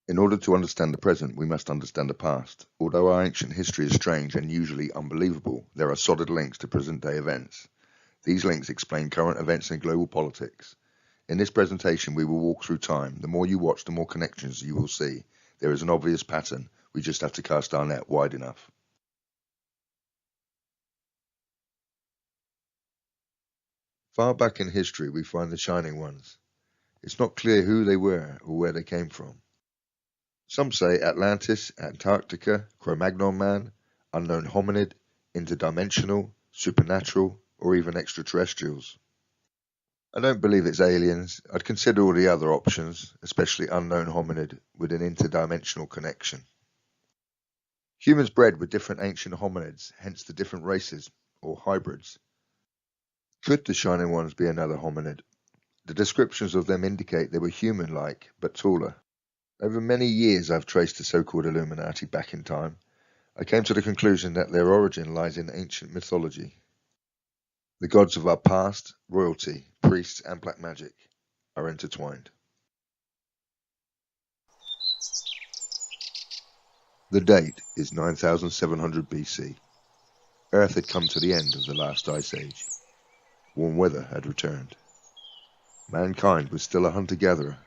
In order to understand the present, we must understand the past. Although our ancient history is strange and usually unbelievable, there are solid links to present-day events. These links explain current events in global politics. In this presentation, we will walk through time. The more you watch, the more connections you will see. There is an obvious pattern. We just have to cast our net wide enough. Far back in history, we find the Shining Ones. It's not clear who they were or where they came from. Some say Atlantis, Antarctica, Cro-Magnon man, unknown hominid, interdimensional, supernatural, or even extraterrestrials. I don't believe it's aliens. I'd consider all the other options, especially unknown hominid with an interdimensional connection. Humans bred with different ancient hominids, hence the different races, or hybrids. Could the Shining Ones be another hominid? The descriptions of them indicate they were human-like, but taller. Over many years I've traced the so-called Illuminati back in time. I came to the conclusion that their origin lies in ancient mythology. The gods of our past, royalty, priests, and black magic are intertwined. The date is 9700 BC. Earth had come to the end of the last ice age. Warm weather had returned. Mankind was still a hunter-gatherer.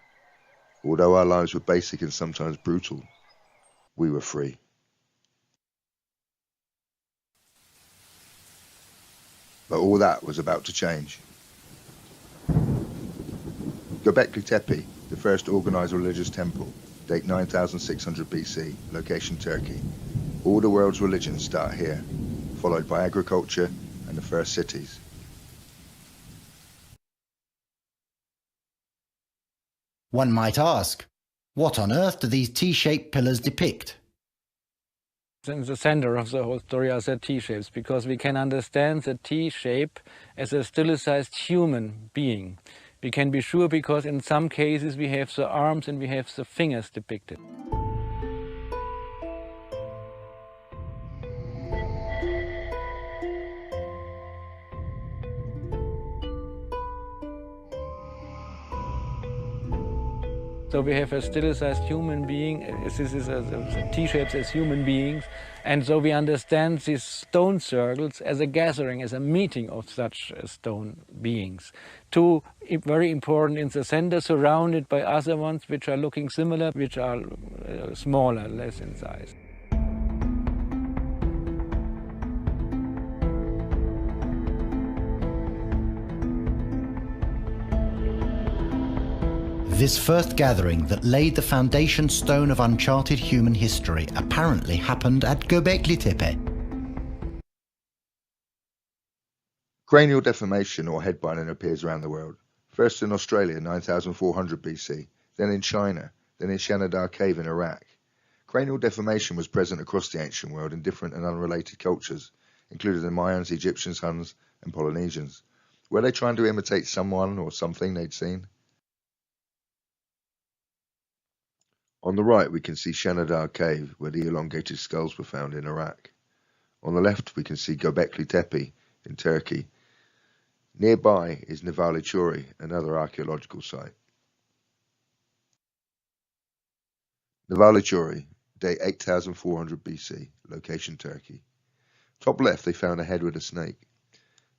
Although our lives were basic and sometimes brutal, we were free. But all that was about to change. Göbekli Tepe, the first organized religious temple, date 9600 BC, location Turkey. All the world's religions start here, followed by agriculture and the first cities. One might ask, what on earth do these T-shaped pillars depict? In the center of the whole story are the T-shapes, because we can understand the T-shape as a stilized human being. We can be sure because in some cases we have the arms and we have the fingers depicted. So we have a stilized human being, this is the T-shapes as human beings, and so we understand these stone circles as a gathering, as a meeting of such stone beings. Two very important in the center, surrounded by other ones which are looking similar, which are smaller, less in size. This first gathering that laid the foundation stone of uncharted human history apparently happened at Göbekli Tepe. Cranial deformation or head binding appears around the world. First in Australia, 9400 BC, then in China, then in Shanidar Cave in Iraq. Cranial deformation was present across the ancient world in different and unrelated cultures, including the Mayans, Egyptians, Huns, and Polynesians. Were they trying to imitate someone or something they'd seen? On the right, we can see Shanidar Cave, where the elongated skulls were found in Iraq. On the left, we can see Göbekli Tepe in Turkey. Nearby is Nevali Churi, another archaeological site. Nevali Churi, date 8400 BC, location Turkey. Top left, they found a head with a snake.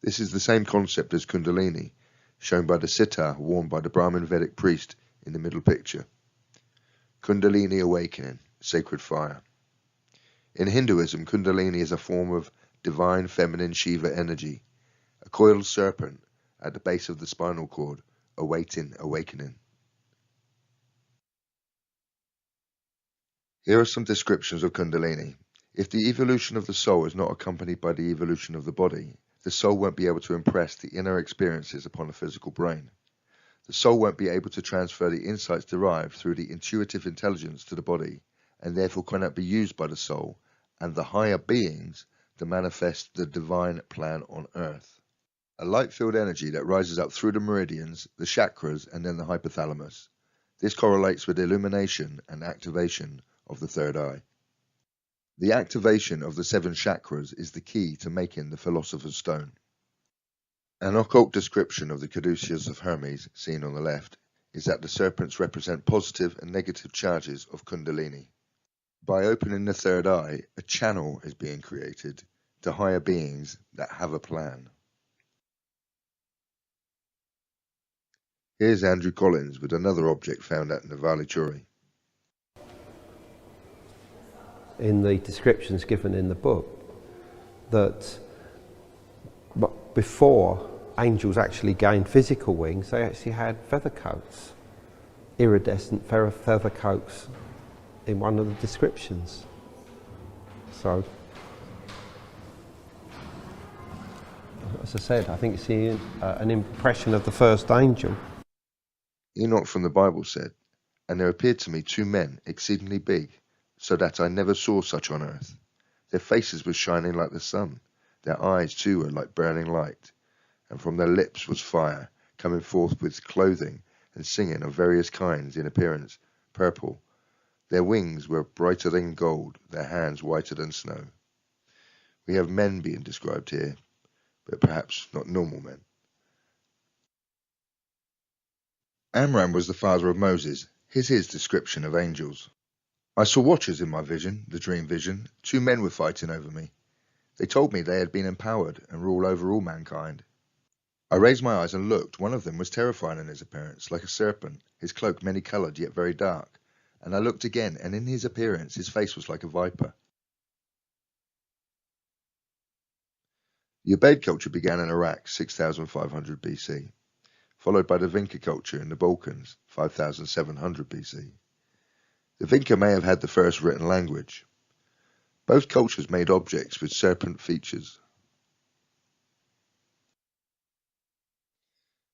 This is the same concept as Kundalini, shown by the sitar worn by the Brahmin Vedic priest in the middle picture. Kundalini awakening, sacred fire. In Hinduism, Kundalini is a form of divine feminine Shiva energy, a coiled serpent at the base of the spinal cord, awaiting awakening. Here are some descriptions of Kundalini. If the evolution of the soul is not accompanied by the evolution of the body, the soul won't be able to impress the inner experiences upon the physical brain. The soul won't be able to transfer the insights derived through the intuitive intelligence to the body, and therefore cannot be used by the soul and the higher beings to manifest the divine plan on earth. A light-filled energy that rises up through the meridians, the chakras, and then the hypothalamus. This correlates with illumination and activation of the third eye. The activation of the 7 chakras is the key to making the Philosopher's Stone. An occult description of the caduceus of Hermes, seen on the left, is that the serpents represent positive and negative charges of Kundalini. By opening the third eye, a channel is being created to higher beings that have a plan. Here's Andrew Collins with another object found at Navali Chori. In the descriptions given in the book, that before angels actually gained physical wings, they actually had feather coats, iridescent feather coats in one of the descriptions. So, as I said, I think it's an impression of the first angel. Enoch from the Bible said, "And there appeared to me 2 men exceedingly big, so that I never saw such on earth. Their faces were shining like the sun, their eyes too were like burning light, and from their lips was fire, coming forth with clothing and singing of various kinds in appearance, purple. Their wings were brighter than gold, their hands whiter than snow." We have men being described here, but perhaps not normal men. Amram was the father of Moses. Here's his description of angels. "I saw watchers in my vision, the dream vision. 2 men were fighting over me. They told me they had been empowered and rule over all mankind. I raised my eyes and looked. One of them was terrifying in his appearance, like a serpent, his cloak many-coloured yet very dark. And I looked again, and in his appearance his face was like a viper." The Ubaid culture began in Iraq, 6500 BC, followed by the Vinca culture in the Balkans, 5700 BC. The Vinca may have had the first written language. Both cultures made objects with serpent features.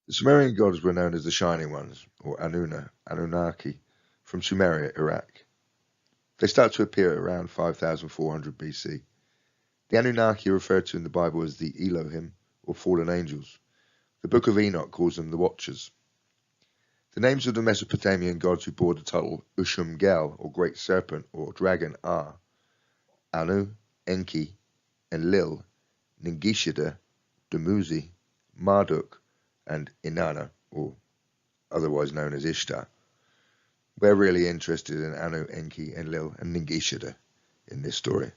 The Sumerian gods were known as the Shining Ones, or Anunnaki, from Sumeria, Iraq. They start to appear around 5400 BC. The Anunnaki are referred to in the Bible as the Elohim, or fallen angels. The Book of Enoch calls them the Watchers. The names of the Mesopotamian gods who bore the title Ushum-Gel, or Great Serpent, or Dragon, are Anu, Enki, Enlil, Ningishida, Dumuzi, Marduk, and Inanna, or otherwise known as Ishtar. We're really interested in Anu, Enki, Enlil, and Ningishida in this story.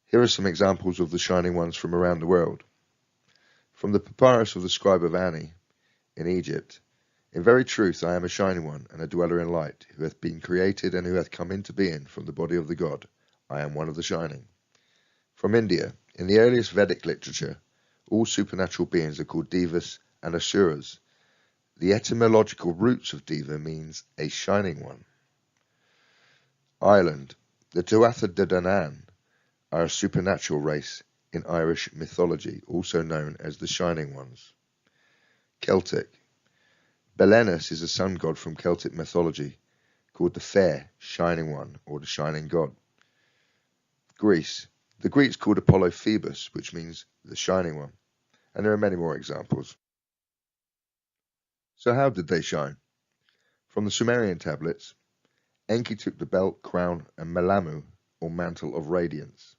Here are some examples of the Shining Ones from around the world. From the papyrus of the scribe of Ani in Egypt, "In very truth I am a Shining One, and a dweller in light, who hath been created and who hath come into being from the body of the god. I am one of the Shining." From India, in the earliest Vedic literature, all supernatural beings are called Devas and Asuras. The etymological roots of Deva means a shining one. Ireland, the Tuatha De Danann are a supernatural race in Irish mythology, also known as the Shining Ones. Celtic, Belenus is a sun god from Celtic mythology, called the Fair, Shining One, or the Shining God. Greece, the Greeks called Apollo Phoebus, which means the Shining One, and there are many more examples. So how did they shine? From the Sumerian tablets, Enki took the belt, crown, and Melamu, or mantle of radiance.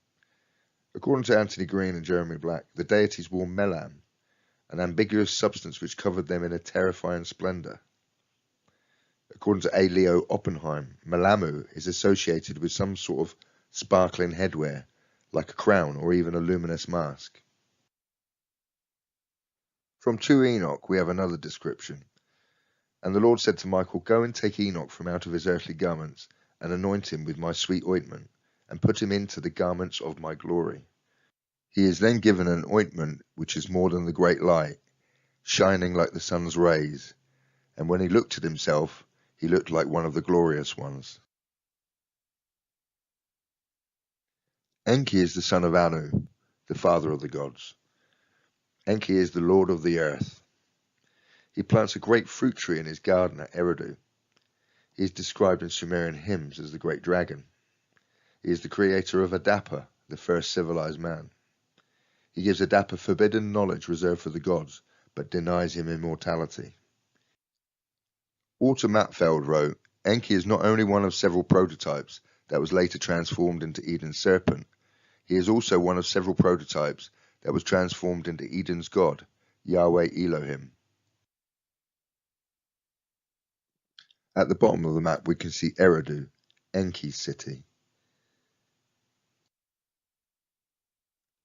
According to Anthony Green and Jeremy Black, the deities wore melam, an ambiguous substance which covered them in a terrifying splendor. According to A. Leo Oppenheim, Melamu is associated with some sort of sparkling headwear, like a crown or even a luminous mask. From 2 Enoch we have another description. "And the Lord said to Michael, Go and take Enoch from out of his earthly garments, and anoint him with my sweet ointment, and put him into the garments of my glory. He is then given an ointment which is more than the great light, shining like the sun's rays, and when he looked at himself, he looked like one of the glorious ones." Enki is the son of Anu, the father of the gods. Enki is the lord of the earth. He plants a great fruit tree in his garden at Eridu. He is described in Sumerian hymns as the great dragon. He is the creator of Adapa, the first civilized man. He gives Adapa forbidden knowledge reserved for the gods, but denies him immortality. Walter Matfeld wrote, "Enki is not only one of several prototypes that was later transformed into Eden's serpent, he is also one of several prototypes that was transformed into Eden's god, Yahweh Elohim." At the bottom of the map we can see Eridu, Enki's city.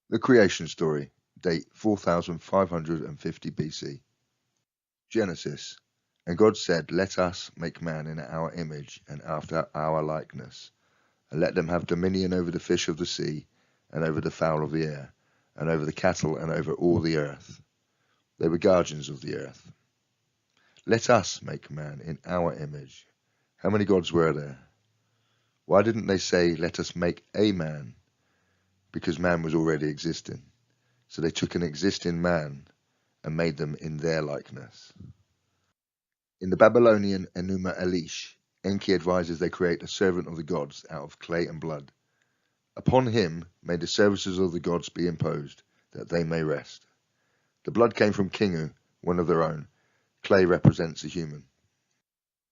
The creation story, date 4550 BC. Genesis. And God said, Let us make man in our image and after our likeness, and let them have dominion over the fish of the sea, and over the fowl of the air, and over the cattle, and over all the earth. They were guardians of the earth. Let us make man in our image. How many gods were there? Why didn't they say, Let us make a man? Because man was already existing. So they took an existing man and made them in their likeness. In the Babylonian Enuma Elish, Enki advises they create a servant of the gods out of clay and blood. Upon him may the services of the gods be imposed, that they may rest. The blood came from Kingu, one of their own. Clay represents a human.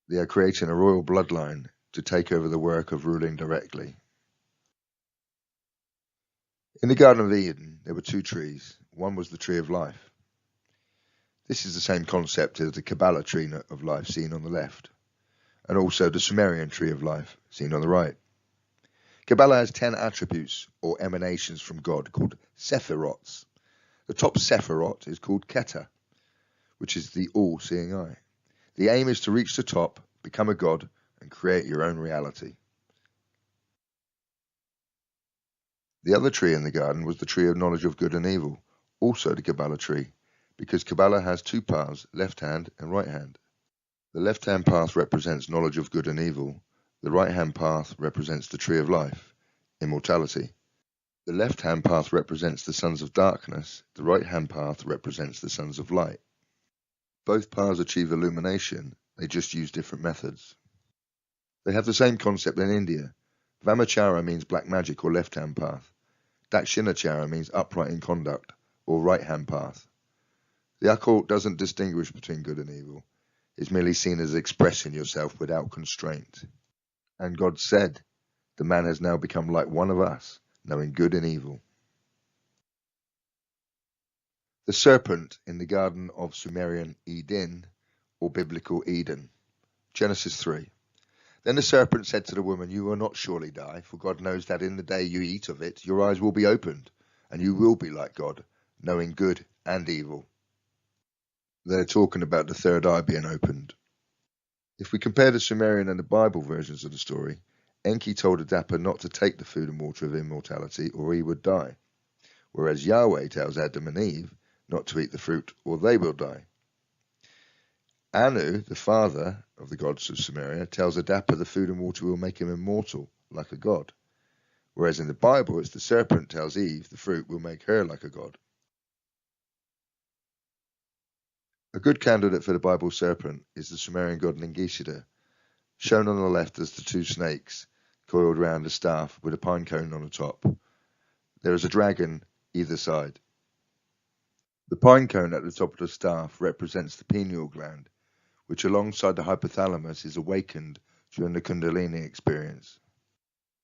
They are creating a royal bloodline to take over the work of ruling directly. In the Garden of Eden, there were two trees. One was the tree of life. This is the same concept as the Kabbalah tree of life seen on the left, and also the Sumerian tree of life seen on the right. Kabbalah has 10 attributes or emanations from God called Sephirots. The top Sephirot is called Keter, which is the all-seeing eye. The aim is to reach the top, become a god, and create your own reality. The other tree in the garden was the tree of knowledge of good and evil, also the Kabbalah tree, because Kabbalah has two paths, left hand and right hand. The left-hand path represents knowledge of good and evil. The right-hand path represents the tree of life, immortality. The left-hand path represents the sons of darkness. The right-hand path represents the sons of light. Both paths achieve illumination. They just use different methods. They have the same concept in India. Vamachara means black magic or left-hand path. Dakshinachara means upright in conduct or right-hand path. The occult doesn't distinguish between good and evil. It's merely seen as expressing yourself without constraint. And God said, the man has now become like one of us, knowing good and evil. The serpent in the Garden of Sumerian Eden, or Biblical Eden. Genesis 3. Then the serpent said to the woman, You will not surely die, for God knows that in the day you eat of it, your eyes will be opened, and you will be like God, knowing good and evil. They're talking about the third eye being opened. If we compare the Sumerian and the Bible versions of the story, Enki told Adapa not to take the food and water of immortality or he would die, whereas Yahweh tells Adam and Eve not to eat the fruit or they will die. Anu, the father of the gods of Sumeria, tells Adapa the food and water will make him immortal, like a god, whereas in the Bible it's the serpent tells Eve the fruit will make her like a god. A good candidate for the Bible serpent is the Sumerian god Ningishida, shown on the left as the two snakes coiled round a staff with a pine cone on the top. There is a dragon either side. The pine cone at the top of the staff represents the pineal gland, which alongside the hypothalamus is awakened during the Kundalini experience.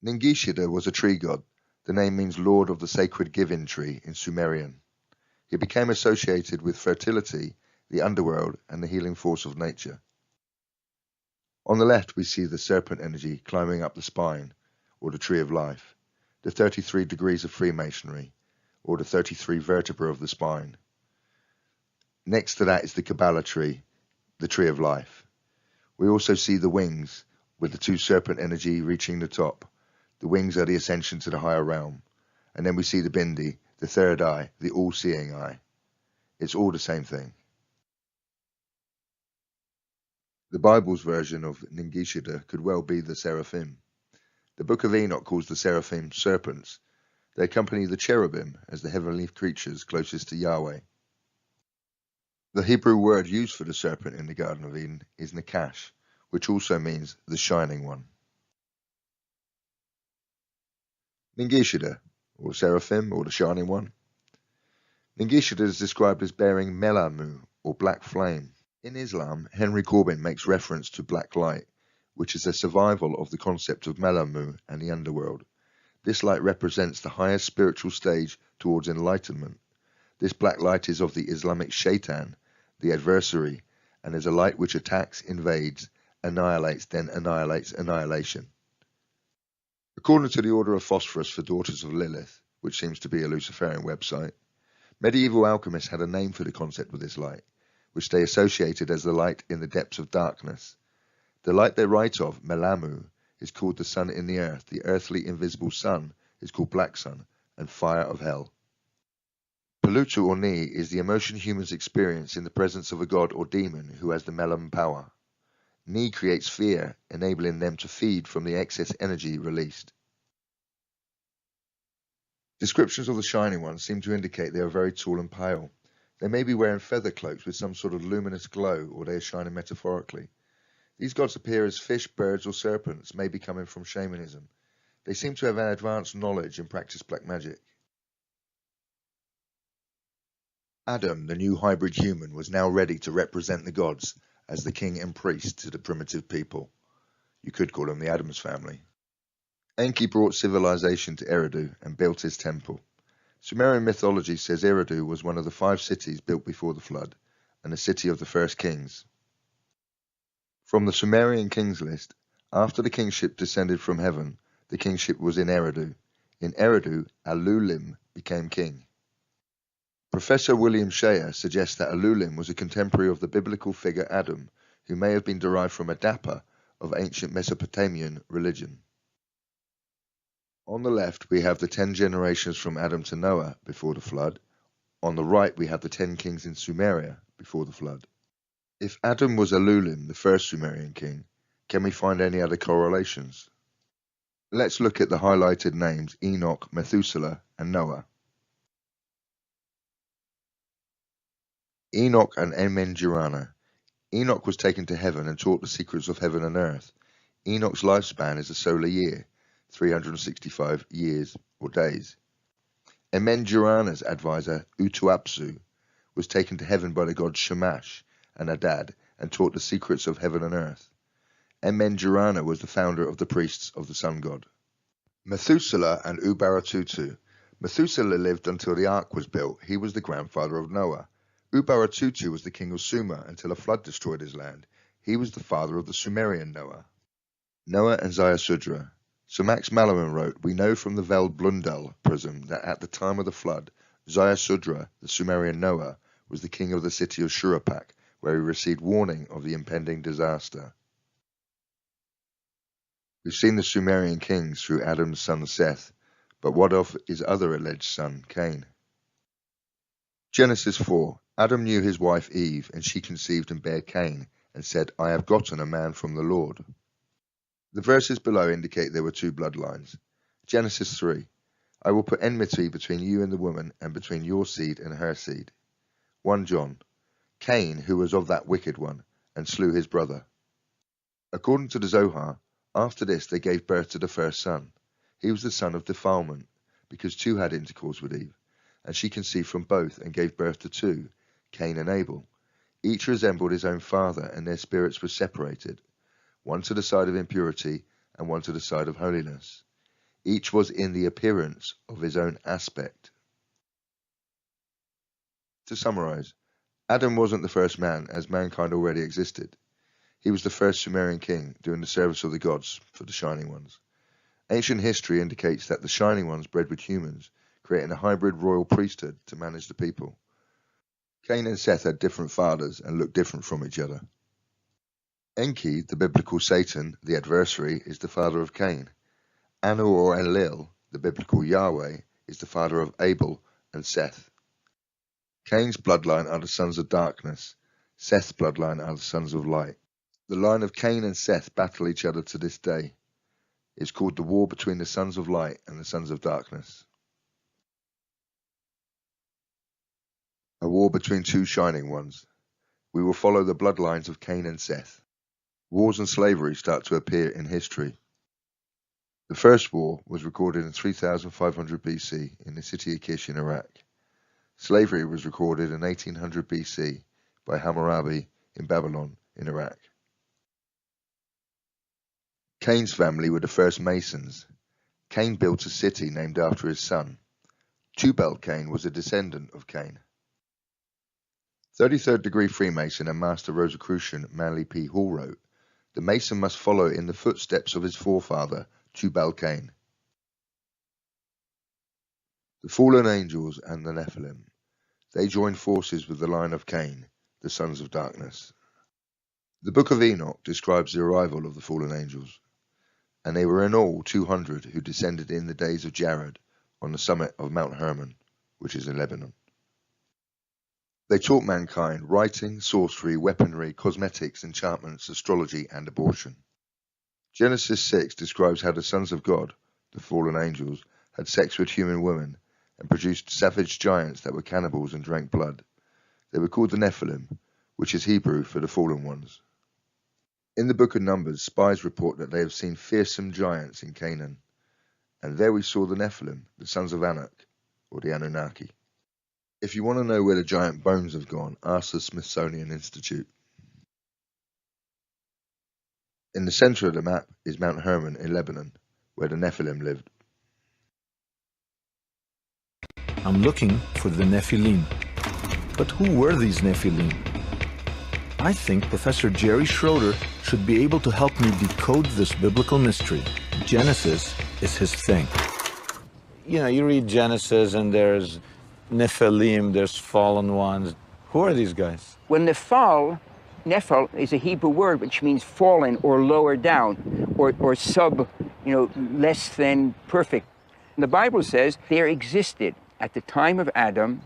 Ningishida was a tree god. The name means Lord of the Sacred Giving Tree in Sumerian. He became associated with fertility, the underworld, and the healing force of nature. On the left we see the serpent energy climbing up the spine, or the tree of life, the 33 degrees of Freemasonry, or the 33 vertebrae of the spine. Next to that is the Kabbalah tree, the tree of life. We also see the wings, with the two serpent energy reaching the top. The wings are the ascension to the higher realm. And then we see the Bindi, the third eye, the all-seeing eye. It's all the same thing. The Bible's version of Ningishida could well be the seraphim. The Book of Enoch calls the seraphim serpents. They accompany the cherubim as the heavenly creatures closest to Yahweh. The Hebrew word used for the serpent in the Garden of Eden is Nakash, which also means the shining one. Ningishida, or seraphim, or the shining one. Ningishida is described as bearing melamu, or black flame. In Islam, Henry Corbin makes reference to black light, which is a survival of the concept of melamu and the underworld. This light represents the highest spiritual stage towards enlightenment. This black light is of the Islamic shaitan, the adversary, and is a light which attacks, invades, annihilates, then annihilates annihilation. According to the Order of Phosphorus for Daughters of Lilith, which seems to be a Luciferian website, medieval alchemists had a name for the concept of this light, which they associated as the light in the depths of darkness. The light they write of, Melamu, is called the sun in the earth, the earthly invisible sun is called black sun, and fire of hell. Palutu or Ni is the emotion humans experience in the presence of a god or demon who has the Melam power. Ni creates fear, enabling them to feed from the excess energy released. Descriptions of the Shining Ones seem to indicate they are very tall and pale. They may be wearing feather cloaks with some sort of luminous glow, or they are shining metaphorically. These gods appear as fish, birds, or serpents, maybe coming from shamanism. They seem to have an advanced knowledge and practice black magic. Adam, the new hybrid human, was now ready to represent the gods as the king and priest to the primitive people. You could call them the Addams family. Enki brought civilization to Eridu and built his temple. Sumerian mythology says Eridu was one of the 5 cities built before the flood, and the city of the first kings. From the Sumerian kings list, after the kingship descended from heaven, the kingship was in Eridu. In Eridu, Alulim became king. Professor William Shea suggests that Alulim was a contemporary of the biblical figure Adam, who may have been derived from Adapa of ancient Mesopotamian religion. On the left, we have the 10 generations from Adam to Noah before the flood. On the right, we have the 10 kings in Sumeria before the flood. If Adam was Alulim, the first Sumerian king, can we find any other correlations? Let's look at the highlighted names Enoch, Methuselah, and Noah. Enoch and Enmenjirana. Enoch was taken to heaven and taught the secrets of heaven and earth. Enoch's lifespan is a solar year, 365 years or days. Enmenjirana's advisor, Utuapsu, was taken to heaven by the gods Shamash and Adad and taught the secrets of heaven and earth. Enmenjirana was the founder of the priests of the sun god. Methuselah and Ubaratutu. Methuselah lived until the ark was built. He was the grandfather of Noah. Ubaratutu was the king of Sumer until a flood destroyed his land. He was the father of the Sumerian Noah. Noah and Ziusudra. Sir Max Mallowan wrote, "We know from the Veld Blundell prism that at the time of the flood, Ziusudra, the Sumerian Noah, was the king of the city of Shuruppak, where he received warning of the impending disaster." We've seen the Sumerian kings through Adam's son Seth, but what of his other alleged son, Cain? Genesis 4. Adam knew his wife Eve, and she conceived and bare Cain, and said, "I have gotten a man from the Lord." The verses below indicate there were 2 bloodlines. Genesis 3. I will put enmity between you and the woman, and between your seed and her seed. 1 John. Cain, who was of that wicked one, and slew his brother. According to the Zohar, after this they gave birth to the first son. He was the son of defilement, because 2 had intercourse with Eve, and she conceived from both and gave birth to 2, Cain and Abel. Each resembled his own father, and their spirits were separated, one to the side of impurity and one to the side of holiness. Each was in the appearance of his own aspect. To summarize, Adam wasn't the first man, as mankind already existed. He was the first Sumerian king, doing the service of the gods for the Shining Ones. Ancient history indicates that the Shining Ones bred with humans, creating a hybrid royal priesthood to manage the people. Cain and Seth had different fathers and looked different from each other. Enki, the biblical Satan, the adversary, is the father of Cain. Anu or Enlil, the biblical Yahweh, is the father of Abel and Seth. Cain's bloodline are the sons of darkness. Seth's bloodline are the sons of light. The line of Cain and Seth battle each other to this day. It's called the war between the sons of light and the sons of darkness. A war between 2 shining ones. We will follow the bloodlines of Cain and Seth. Wars and slavery start to appear in history. The first war was recorded in 3500 BC in the city of Kish in Iraq. Slavery was recorded in 1800 BC by Hammurabi in Babylon in Iraq. Cain's family were the first Masons. Cain built a city named after his son. Tubal-Cain was a descendant of Cain. 33rd degree Freemason and Master Rosicrucian Manly P. Hall wrote, The Mason must follow in the footsteps of his forefather, Tubal-Cain. The fallen angels and the Nephilim. They joined forces with the line of Cain, the sons of darkness. The Book of Enoch describes the arrival of the fallen angels, and they were in all 200 who descended in the days of Jared on the summit of Mount Hermon, which is in Lebanon. They taught mankind writing, sorcery, weaponry, cosmetics, enchantments, astrology, and abortion. Genesis 6 describes how the sons of God, the fallen angels, had sex with human women and produced savage giants that were cannibals and drank blood. They were called the Nephilim, which is Hebrew for the fallen ones. In the book of Numbers, spies report that they have seen fearsome giants in Canaan, and there we saw the Nephilim, the sons of Anak, or the Anunnaki. If you want to know where the giant bones have gone, ask the Smithsonian Institute. In the center of the map is Mount Hermon in Lebanon, where the Nephilim lived. I'm looking for the Nephilim. But who were these Nephilim? I think Professor Jerry Schroeder should be able to help me decode this biblical mystery. Genesis is his thing. You know, you read Genesis and there's Nephilim, there's fallen ones. Who are these guys? Well, Nephil is a Hebrew word which means fallen or lower down or sub, less than perfect. And the Bible says there existed at the time of Adam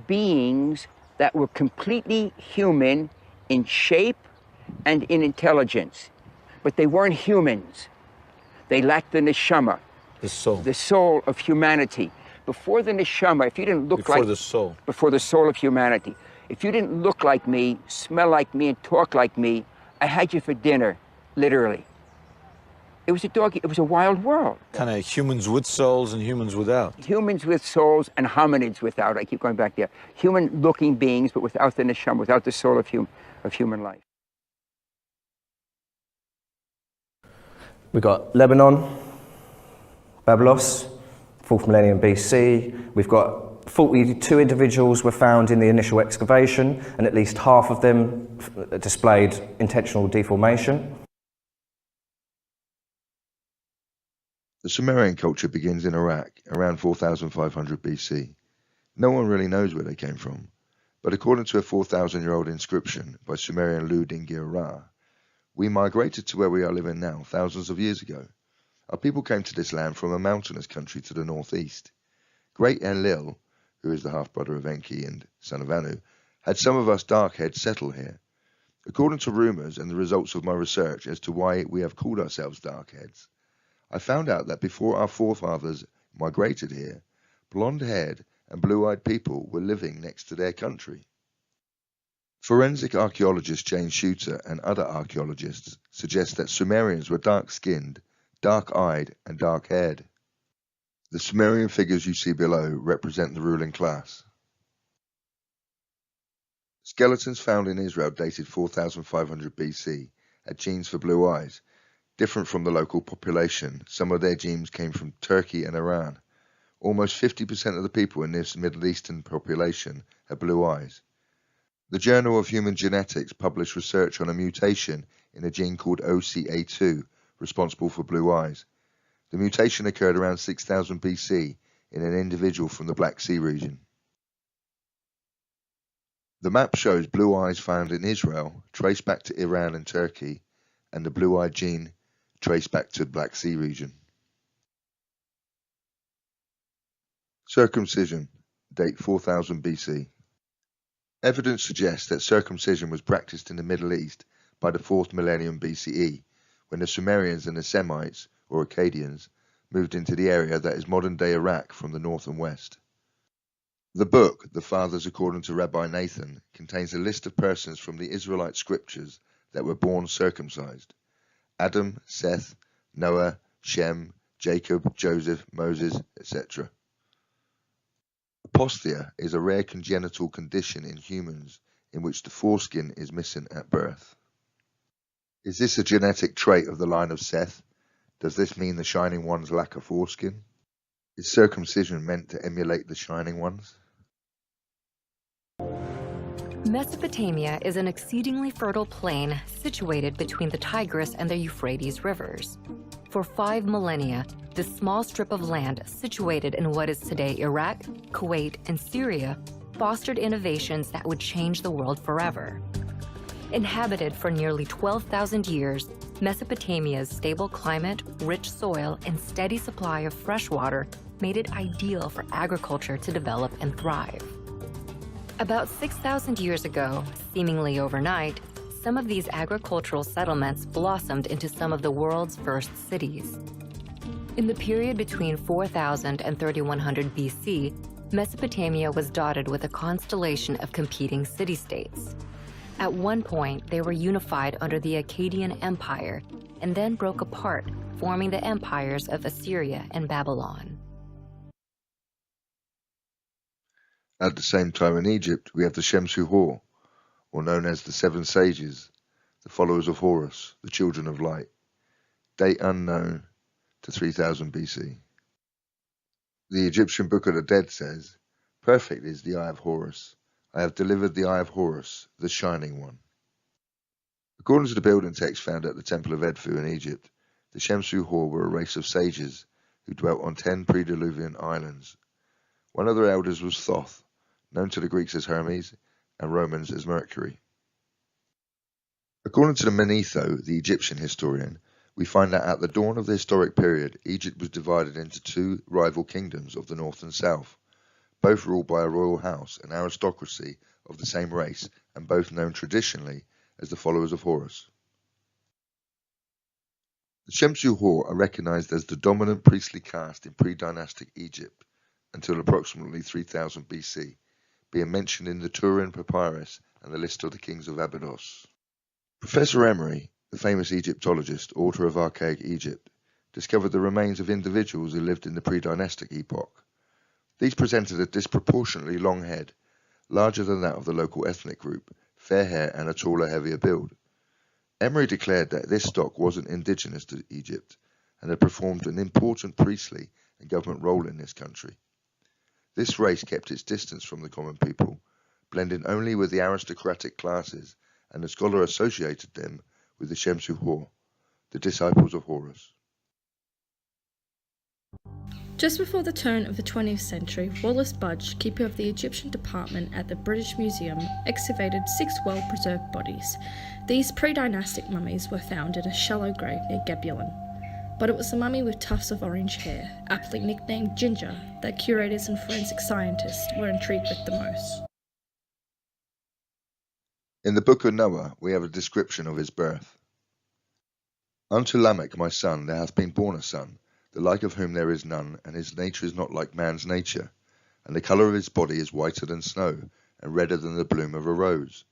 beings that were completely human in shape and in intelligence, but they weren't humans. They lacked the neshama, The soul. the soul of humanity. Before the neshama, if you didn't look Before like the soul. before the soul of humanity, if you didn't look like me, smell like me, and talk like me, I had you for dinner, literally. It was a wild world. Kind of humans with souls and humans without. Humans with souls and hominids without. I keep going back there. Human-looking beings, but without the neshama, without the soul of human life. We've got Lebanon, Babylon, 4th millennium BC. We've got 42 individuals were found in the initial excavation, and at least half of them displayed intentional deformation. The Sumerian culture begins in Iraq around 4500 BC. No one really knows where they came from, but according to a 4,000-year-old inscription by Sumerian Lu-Dingira, we migrated to where we are living now thousands of years ago. Our people came to this land from a mountainous country to the northeast. Great Enlil, who is the half-brother of Enki and son of Anu, had some of us dark-heads settle here. According to rumours and the results of my research as to why we have called ourselves dark-heads, I found out that before our forefathers migrated here, blonde-haired and blue-eyed people were living next to their country. Forensic archaeologist Jane Shooter and other archaeologists suggest that Sumerians were dark-skinned, dark-eyed and dark-haired. The Sumerian figures you see below represent the ruling class. Skeletons found in Israel dated 4500 BC had genes for blue eyes. Different from the local population, some of their genes came from Turkey and Iran. Almost 50% of the people in this Middle Eastern population have blue eyes. The Journal of Human Genetics published research on a mutation in a gene called OCA2, responsible for blue eyes. The mutation occurred around 6000 BC in an individual from the Black Sea region. The map shows blue eyes found in Israel traced back to Iran and Turkey, and the blue-eyed gene traced back to the Black Sea region. Circumcision, date 4000 BC. Evidence suggests that circumcision was practiced in the Middle East by the 4th millennium BCE, when the Sumerians and the Semites, or Akkadians, moved into the area that is modern-day Iraq from the north and west. The book, The Fathers According to Rabbi Nathan, contains a list of persons from the Israelite scriptures that were born circumcised: Adam, Seth, Noah, Shem, Jacob, Joseph, Moses, etc. Apostia is a rare congenital condition in humans in which the foreskin is missing at birth. Is this a genetic trait of the line of Seth? Does this mean the Shining Ones lack a foreskin? Is circumcision meant to emulate the Shining Ones? Mesopotamia is an exceedingly fertile plain situated between the Tigris and the Euphrates rivers. For 5 millennia, this small strip of land situated in what is today Iraq, Kuwait, and Syria fostered innovations that would change the world forever. Inhabited for nearly 12,000 years, Mesopotamia's stable climate, rich soil, and steady supply of fresh water made it ideal for agriculture to develop and thrive. About 6,000 years ago, seemingly overnight, some of these agricultural settlements blossomed into some of the world's first cities. In the period between 4000 and 3100 BC, Mesopotamia was dotted with a constellation of competing city-states. At one point, they were unified under the Akkadian Empire and then broke apart, forming the empires of Assyria and Babylon. At the same time in Egypt, we have the Shemsu-Hor, or known as the Seven Sages, the followers of Horus, the children of light. Date unknown to 3000 BC. The Egyptian Book of the Dead says, "Perfect is the eye of Horus. I have delivered the eye of Horus, the shining one." According to the building text found at the Temple of Edfu in Egypt, the Shemsu-Hor were a race of sages who dwelt on 10 pre-Diluvian islands. One of their elders was Thoth, known to the Greeks as Hermes and Romans as Mercury. According to the Manetho, the Egyptian historian, we find that at the dawn of the historic period, Egypt was divided into 2 rival kingdoms of the north and south, both ruled by a royal house and aristocracy of the same race, and both known traditionally as the followers of Horus. The Shemsu-Hor are recognized as the dominant priestly caste in pre-dynastic Egypt until approximately 3000 BC, being mentioned in the Turin Papyrus and the list of the kings of Abydos. Professor Emery, the famous Egyptologist, author of Archaic Egypt, discovered the remains of individuals who lived in the pre-dynastic epoch. These presented a disproportionately long head, larger than that of the local ethnic group, fair hair and a taller, heavier build. Emery declared that this stock wasn't indigenous to Egypt and had performed an important priestly and government role in this country. This race kept its distance from the common people, blending only with the aristocratic classes, and the scholar associated them with the Shemsu-Hor, the disciples of Horus. Just before the turn of the 20th century, Wallace Budge, keeper of the Egyptian department at the British Museum, excavated 6 well-preserved bodies. These pre-dynastic mummies were found in a shallow grave near Gebulon. But it was the mummy with tufts of orange hair, aptly nicknamed Ginger, that curators and forensic scientists were intrigued with the most. In the Book of Noah, we have a description of his birth. "Unto Lamech my son there hath been born a son, the like of whom there is none, and his nature is not like man's nature. And the colour of his body is whiter than snow, and redder than the bloom of a rose.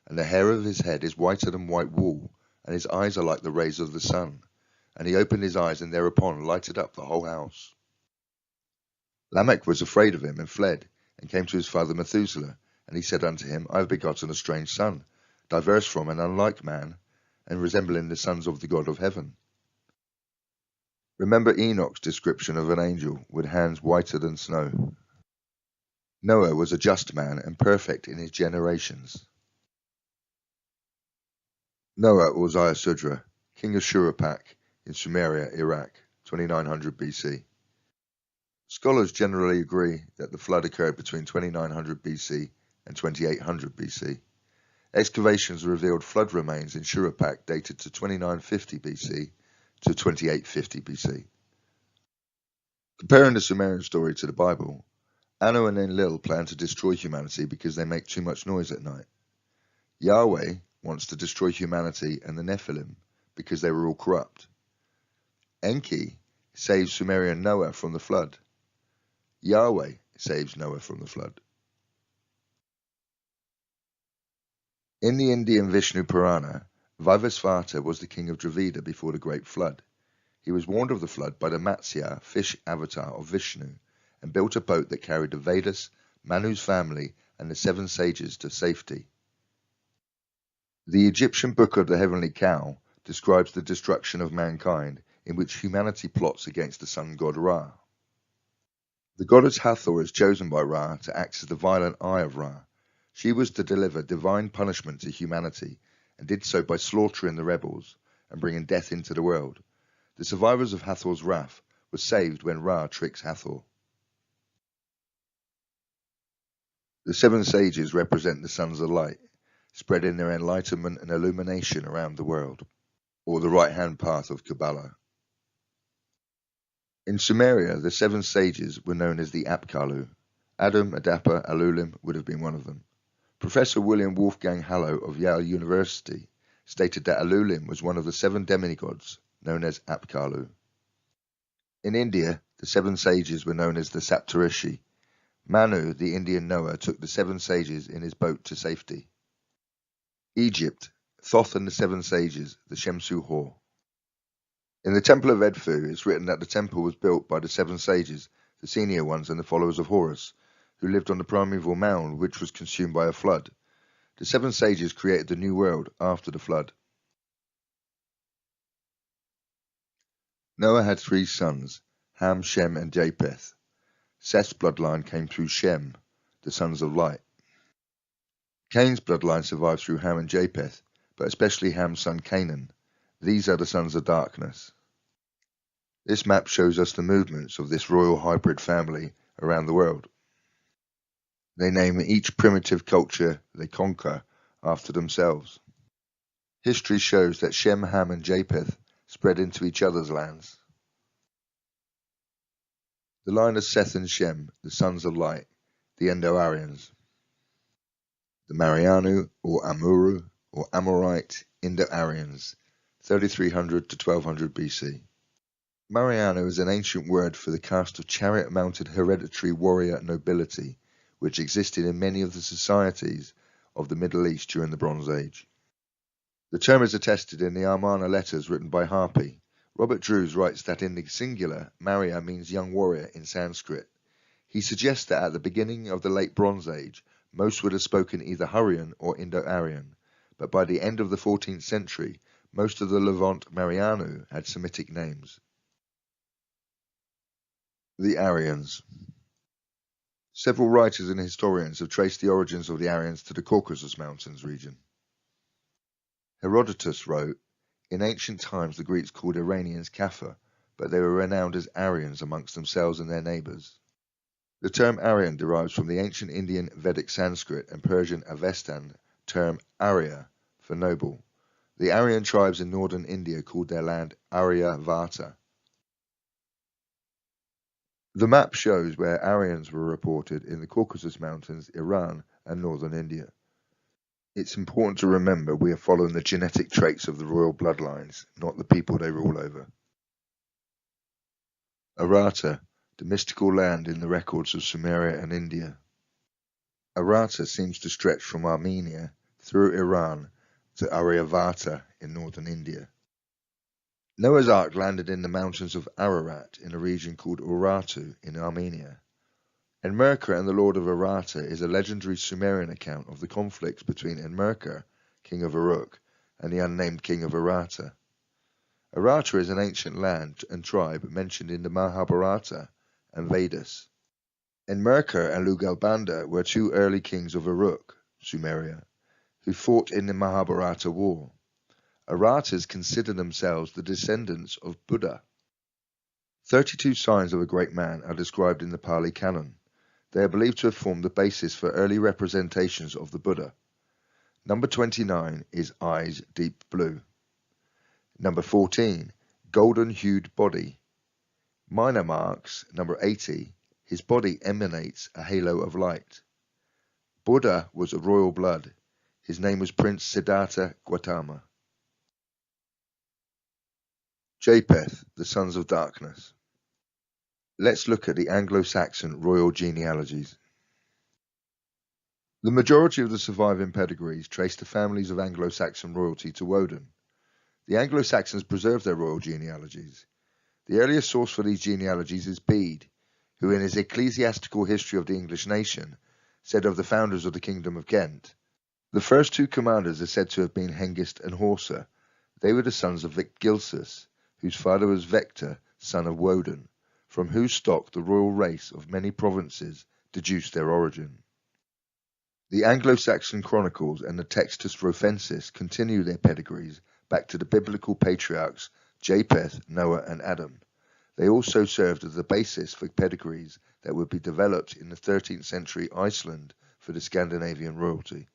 And the hair of his head is whiter than white wool, and his eyes are like the rays of the sun. And he opened his eyes, and thereupon lighted up the whole house. Lamech was afraid of him, and fled, and came to his father Methuselah. And he said unto him, I have begotten a strange son, diverse from and unlike man, and resembling the sons of the God of heaven. Remember Enoch's description of an angel with hands whiter than snow. Noah was a just man and perfect in his generations. Noah or Ziusudra, king of Shuruppak in Sumeria, Iraq, 2900 BC. Scholars generally agree that the flood occurred between 2900 BC and 2800 BC. Excavations revealed flood remains in Shuruppak dated to 2950 BC to 2850 BC. Comparing the Sumerian story to the Bible, Anu and Enlil plan to destroy humanity because they make too much noise at night. Yahweh wants to destroy humanity and the Nephilim because they were all corrupt. Enki saves Sumerian Noah from the flood. Yahweh saves Noah from the flood. In the Indian Vishnu Purana, Vaivasvata was the king of Dravida before the Great Flood. He was warned of the flood by the Matsya, fish avatar of Vishnu, and built a boat that carried the Vedas, Manu's family, and the 7 sages to safety. The Egyptian Book of the Heavenly Cow describes the destruction of mankind, in which humanity plots against the sun god Ra. The goddess Hathor is chosen by Ra to act as the violent eye of Ra. She was to deliver divine punishment to humanity, and did so by slaughtering the rebels and bringing death into the world. The survivors of Hathor's wrath were saved when Ra tricks Hathor. The seven sages represent the sons of light, spreading their enlightenment and illumination around the world, or the right-hand path of Kabbalah. In Sumeria, the seven sages were known as the Apkallu. Adam, Adapa, Alulim would have been one of them. Professor William Wolfgang Hallow of Yale University stated that Alulim was one of the seven demigods known as Apkallu. In India, the seven sages were known as the Saptarishi. Manu, the Indian Noah, took the seven sages in his boat to safety. Egypt, Thoth and the seven sages, the Shemsu Hor. In the Temple of Edfu, it's written that the temple was built by the seven sages, the senior ones and the followers of Horus, who lived on the primeval mound which was consumed by a flood. The seven sages created the new world after the flood. Noah had 3 sons, Ham, Shem and Japheth. Seth's bloodline came through Shem, the sons of light. Cain's bloodline survived through Ham and Japheth, but especially Ham's son Canaan. These are the sons of darkness. This map shows us the movements of this royal hybrid family around the world. They name each primitive culture they conquer after themselves. History shows that Shem, Ham and Japheth spread into each other's lands. The line of Seth and Shem, the sons of light, the Indo-Aryans. The Marianu or Amuru or Amorite Indo-Aryans, 3300 to 1200 BC. Marianu is an ancient word for the caste of chariot-mounted hereditary warrior nobility, which existed in many of the societies of the Middle East during the Bronze Age. The term is attested in the Amarna letters written by Harpy. Robert Drews writes that in the singular, Maria means young warrior in Sanskrit. He suggests that at the beginning of the late Bronze Age, most would have spoken either Hurrian or Indo-Aryan, but by the end of the 14th century, most of the Levant Marianu had Semitic names. The Aryans. Several writers and historians have traced the origins of the Aryans to the Caucasus Mountains region. Herodotus wrote, "In ancient times the Greeks called Iranians Kafir, but they were renowned as Aryans amongst themselves and their neighbours." The term Aryan derives from the ancient Indian Vedic Sanskrit and Persian Avestan term Arya for noble. The Aryan tribes in northern India called their land Aryavata. The map shows where Aryans were reported in the Caucasus Mountains, Iran and northern India. It's important to remember we are following the genetic traits of the royal bloodlines, not the people they rule over. Arata, the mystical land in the records of Sumeria and India. Arata seems to stretch from Armenia through Iran to Aryavata in northern India. Noah's Ark landed in the mountains of Ararat in a region called Urartu in Armenia. Enmerkar and the Lord of Arata is a legendary Sumerian account of the conflicts between Enmerkar, king of Uruk, and the unnamed king of Arata. Arata is an ancient land and tribe mentioned in the Mahabharata and Vedas. Enmerkar and Lugalbanda were 2 early kings of Uruk, Sumeria, who fought in the Mahabharata war. Aratas consider themselves the descendants of Buddha. 32 signs of a great man are described in the Pali Canon. They are believed to have formed the basis for early representations of the Buddha. Number 29 is eyes deep blue. Number 14, golden-hued body. Minor marks, number 80, his body emanates a halo of light. Buddha was of royal blood. His name was Prince Siddhartha Gautama. Japheth, the sons of darkness. Let's look at the Anglo-Saxon royal genealogies. The majority of the surviving pedigrees trace the families of Anglo-Saxon royalty to Woden. The Anglo-Saxons preserved their royal genealogies. The earliest source for these genealogies is Bede, who in his Ecclesiastical History of the English Nation said of the founders of the Kingdom of Ghent, "The first 2 commanders are said to have been Hengist and Horsa. They were the sons of Victgilsus, whose father was Vector, son of Woden, from whose stock the royal race of many provinces deduced their origin." The Anglo-Saxon chronicles and the Textus Rofensis continue their pedigrees back to the biblical patriarchs Japheth, Noah, and Adam. They also served as the basis for pedigrees that would be developed in the 13th century Iceland for the Scandinavian royalty.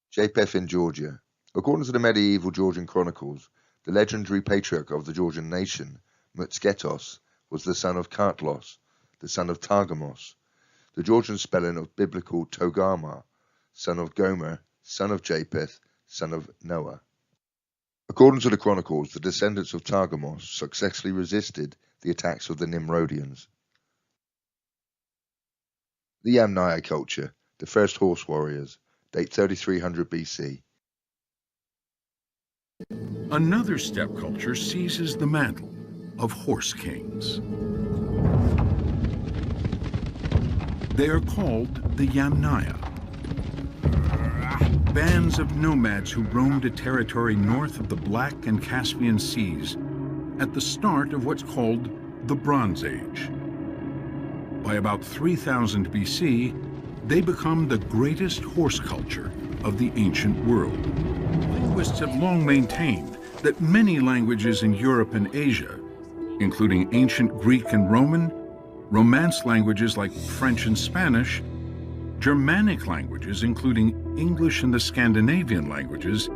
Japheth in Georgia. According to the medieval Georgian chronicles, the legendary patriarch of the Georgian nation, Mutsketos, was the son of Kartlos, the son of Targamos, the Georgian spelling of biblical Togarmah, son of Gomer, son of Japheth, son of Noah. According to the chronicles, the descendants of Targamos successfully resisted the attacks of the Nimrodians. The Yamnaya culture, the first horse warriors, date 3300 BC. Another steppe culture seizes the mantle of horse kings. They are called the Yamnaya. Bands of nomads who roamed a territory north of the Black and Caspian Seas at the start of what's called the Bronze Age. By about 3000 BC, they become the greatest horse culture of the ancient world. Linguists have long maintained that many languages in Europe and Asia, including ancient Greek and Roman, Romance languages like French and Spanish, Germanic languages including English and the Scandinavian languages,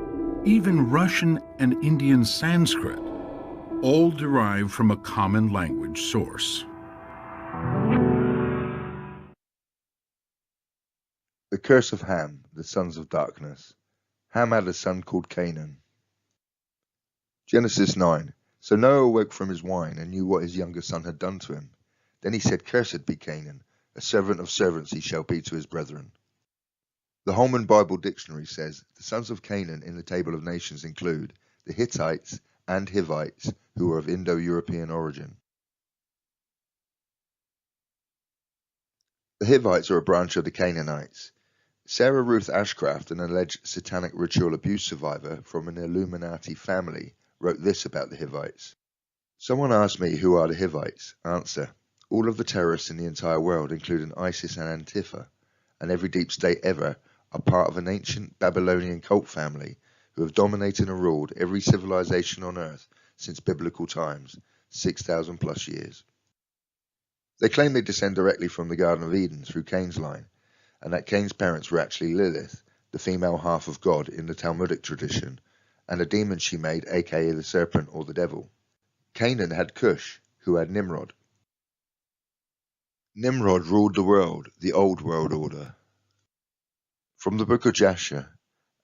even Russian and Indian Sanskrit, all derive from a common language source. The curse of Ham, the sons of darkness. Ham had a son called Canaan. Genesis 9. So Noah awoke from his wine and knew what his younger son had done to him. Then he said, Cursed be Canaan, a servant of servants he shall be to his brethren. The Holman Bible Dictionary says, the sons of Canaan in the table of nations include the Hittites and Hivites, who were of Indo-European origin. The Hivites are a branch of the Canaanites. Sarah Ruth Ashcraft, an alleged satanic ritual abuse survivor from an Illuminati family, wrote this about the Hivites. Someone asked me, who are the Hivites? Answer. All of the terrorists in the entire world, including ISIS and Antifa, and every deep state ever, are part of an ancient Babylonian cult family who have dominated and ruled every civilization on earth since biblical times, 6,000 plus years. They claim they descend directly from the Garden of Eden through Cain's line, and that Cain's parents were actually Lilith, the female half of God in the Talmudic tradition, and a demon she made, aka the serpent or the devil. Canaan had Cush, who had Nimrod. Nimrod ruled the world, the old world order. From the book of Jasher,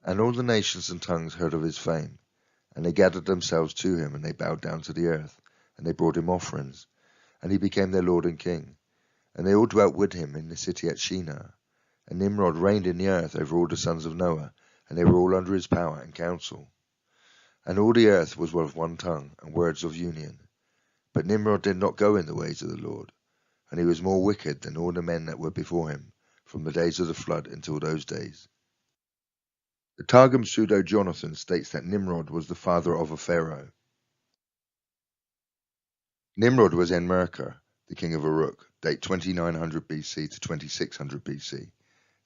and all the nations and tongues heard of his fame, and they gathered themselves to him, and they bowed down to the earth, and they brought him offerings, and he became their lord and king. And they all dwelt with him in the city at Shinar. And Nimrod reigned in the earth over all the sons of Noah, and they were all under his power and counsel. And all the earth was of one tongue, and words of union. But Nimrod did not go in the ways of the Lord, and he was more wicked than all the men that were before him, from the days of the flood until those days. The Targum Pseudo-Jonathan states that Nimrod was the father of a pharaoh. Nimrod was Enmerkar, the king of Uruk, date 2900 BC to 2600 BC.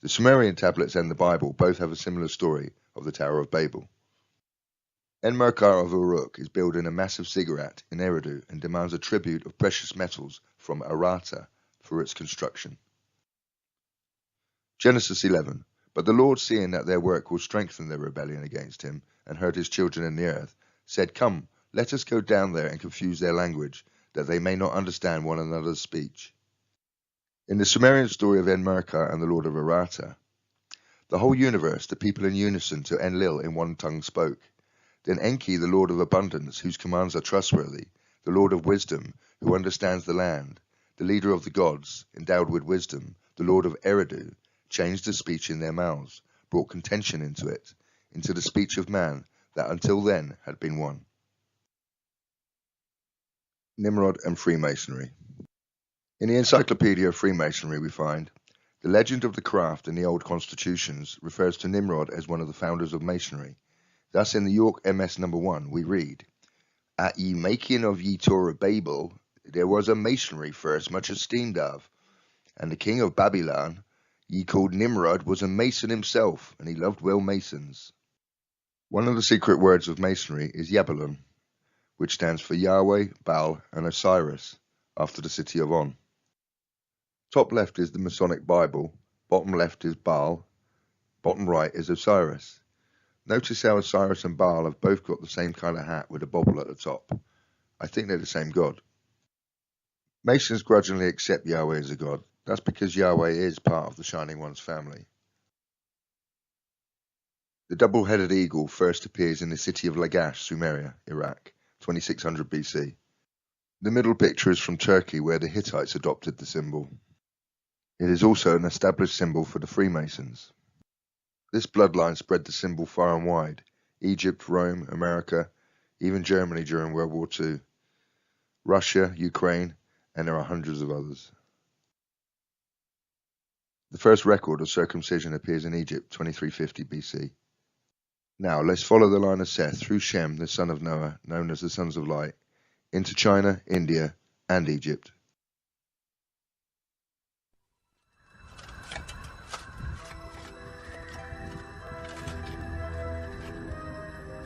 The Sumerian tablets and the Bible both have a similar story of the Tower of Babel. Enmerkar of Uruk is building a massive ziggurat in Eridu and demands a tribute of precious metals from Arata for its construction. Genesis 11. But the Lord, seeing that their work will strengthen their rebellion against him, and hurt his children in the earth, said, Come, let us go down there and confuse their language, that they may not understand one another's speech. In the Sumerian story of Enmerkar and the Lord of Arata, the whole universe, the people in unison to Enlil in one tongue spoke. Then Enki, the Lord of abundance, whose commands are trustworthy, the Lord of wisdom, who understands the land, the leader of the gods, endowed with wisdom, the Lord of Eridu, changed the speech in their mouths, brought contention into it, into the speech of man, that until then had been one. Nimrod and Freemasonry. In the Encyclopedia of Freemasonry we find, the legend of the craft in the old constitutions refers to Nimrod as one of the founders of Masonry. Thus in the York MS No. 1 we read, At ye making of ye Tower of Babel, there was a masonry first much esteemed of, And the king of Babylon, ye called Nimrod, was a mason himself, and he loved well masons. One of the secret words of masonry is Yabalon, which stands for Yahweh, Baal, and Osiris, after the city of On. Top left is the Masonic Bible, bottom left is Baal, bottom right is Osiris. Notice how Osiris and Baal have both got the same kind of hat with a bobble at the top. I think they're the same god. Masons grudgingly accept Yahweh as a god. That's because Yahweh is part of the Shining One's family. The double-headed eagle first appears in the city of Lagash, Sumeria, Iraq, 2600 BC. The middle picture is from Turkey, where the Hittites adopted the symbol. It is also an established symbol for the Freemasons. This bloodline spread the symbol far and wide: Egypt, Rome, America, even Germany during World War II, Russia, Ukraine, and there are hundreds of others. The first record of circumcision appears in Egypt, 2350 BC. Now let's follow the line of Seth through Shem, the son of Noah, known as the Sons of Light, into China, India, and Egypt.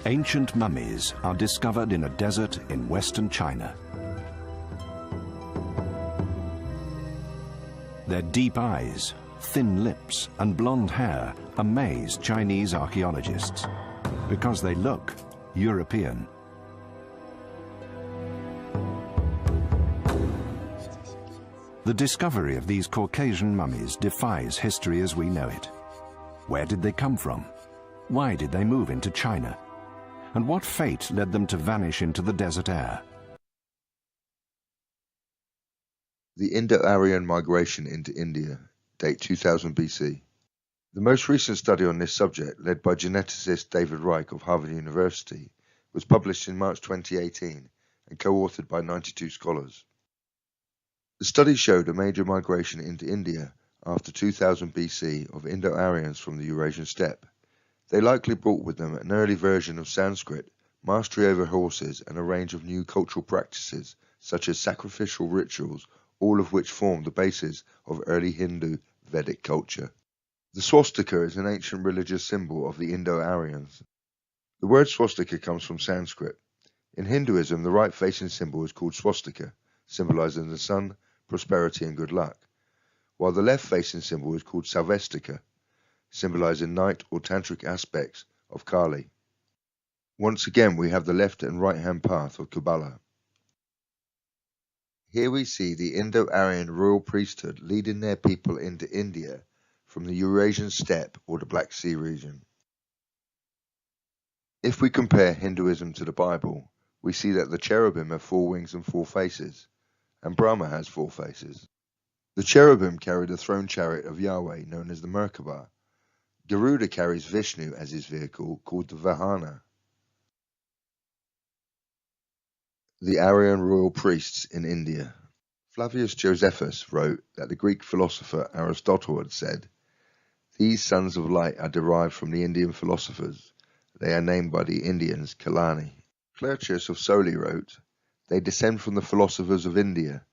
Ancient mummies are discovered in a desert in western China. Their deep eyes, thin lips, and blonde hair amaze Chinese archaeologists because they look European. The discovery of these Caucasian mummies defies history as we know it. Where did they come from? Why did they move into China? And what fate led them to vanish into the desert air? The Indo-Aryan migration into India, date 2000 BC. The most recent study on this subject, led by geneticist David Reich of Harvard University, was published in March 2018 and co-authored by 92 scholars. The study showed a major migration into India after 2000 BC of Indo-Aryans from the Eurasian steppe. They likely brought with them an early version of Sanskrit, mastery over horses, and a range of new cultural practices, such as sacrificial rituals, all of which formed the basis of early Hindu Vedic culture. The swastika is an ancient religious symbol of the Indo-Aryans. The word swastika comes from Sanskrit. In Hinduism, the right-facing symbol is called swastika, symbolizing the sun, prosperity, and good luck, while the left-facing symbol is called Salvestika, symbolizing night or tantric aspects of Kali. Once again, we have the left and right-hand path of Kabbalah. Here we see the Indo-Aryan royal priesthood leading their people into India from the Eurasian steppe or the Black Sea region. If we compare Hinduism to the Bible, we see that the cherubim have 4 wings and 4 faces, and Brahma has 4 faces. The cherubim carry the throne chariot of Yahweh, known as the Merkabah. Garuda carries Vishnu as his vehicle, called the Vahana. The Aryan royal priests in India. Flavius Josephus wrote that the Greek philosopher Aristotle had said, "These sons of light are derived from the Indian philosophers. They are named by the Indians Kalani." Clertius of Soli wrote, "They descend from the philosophers of India.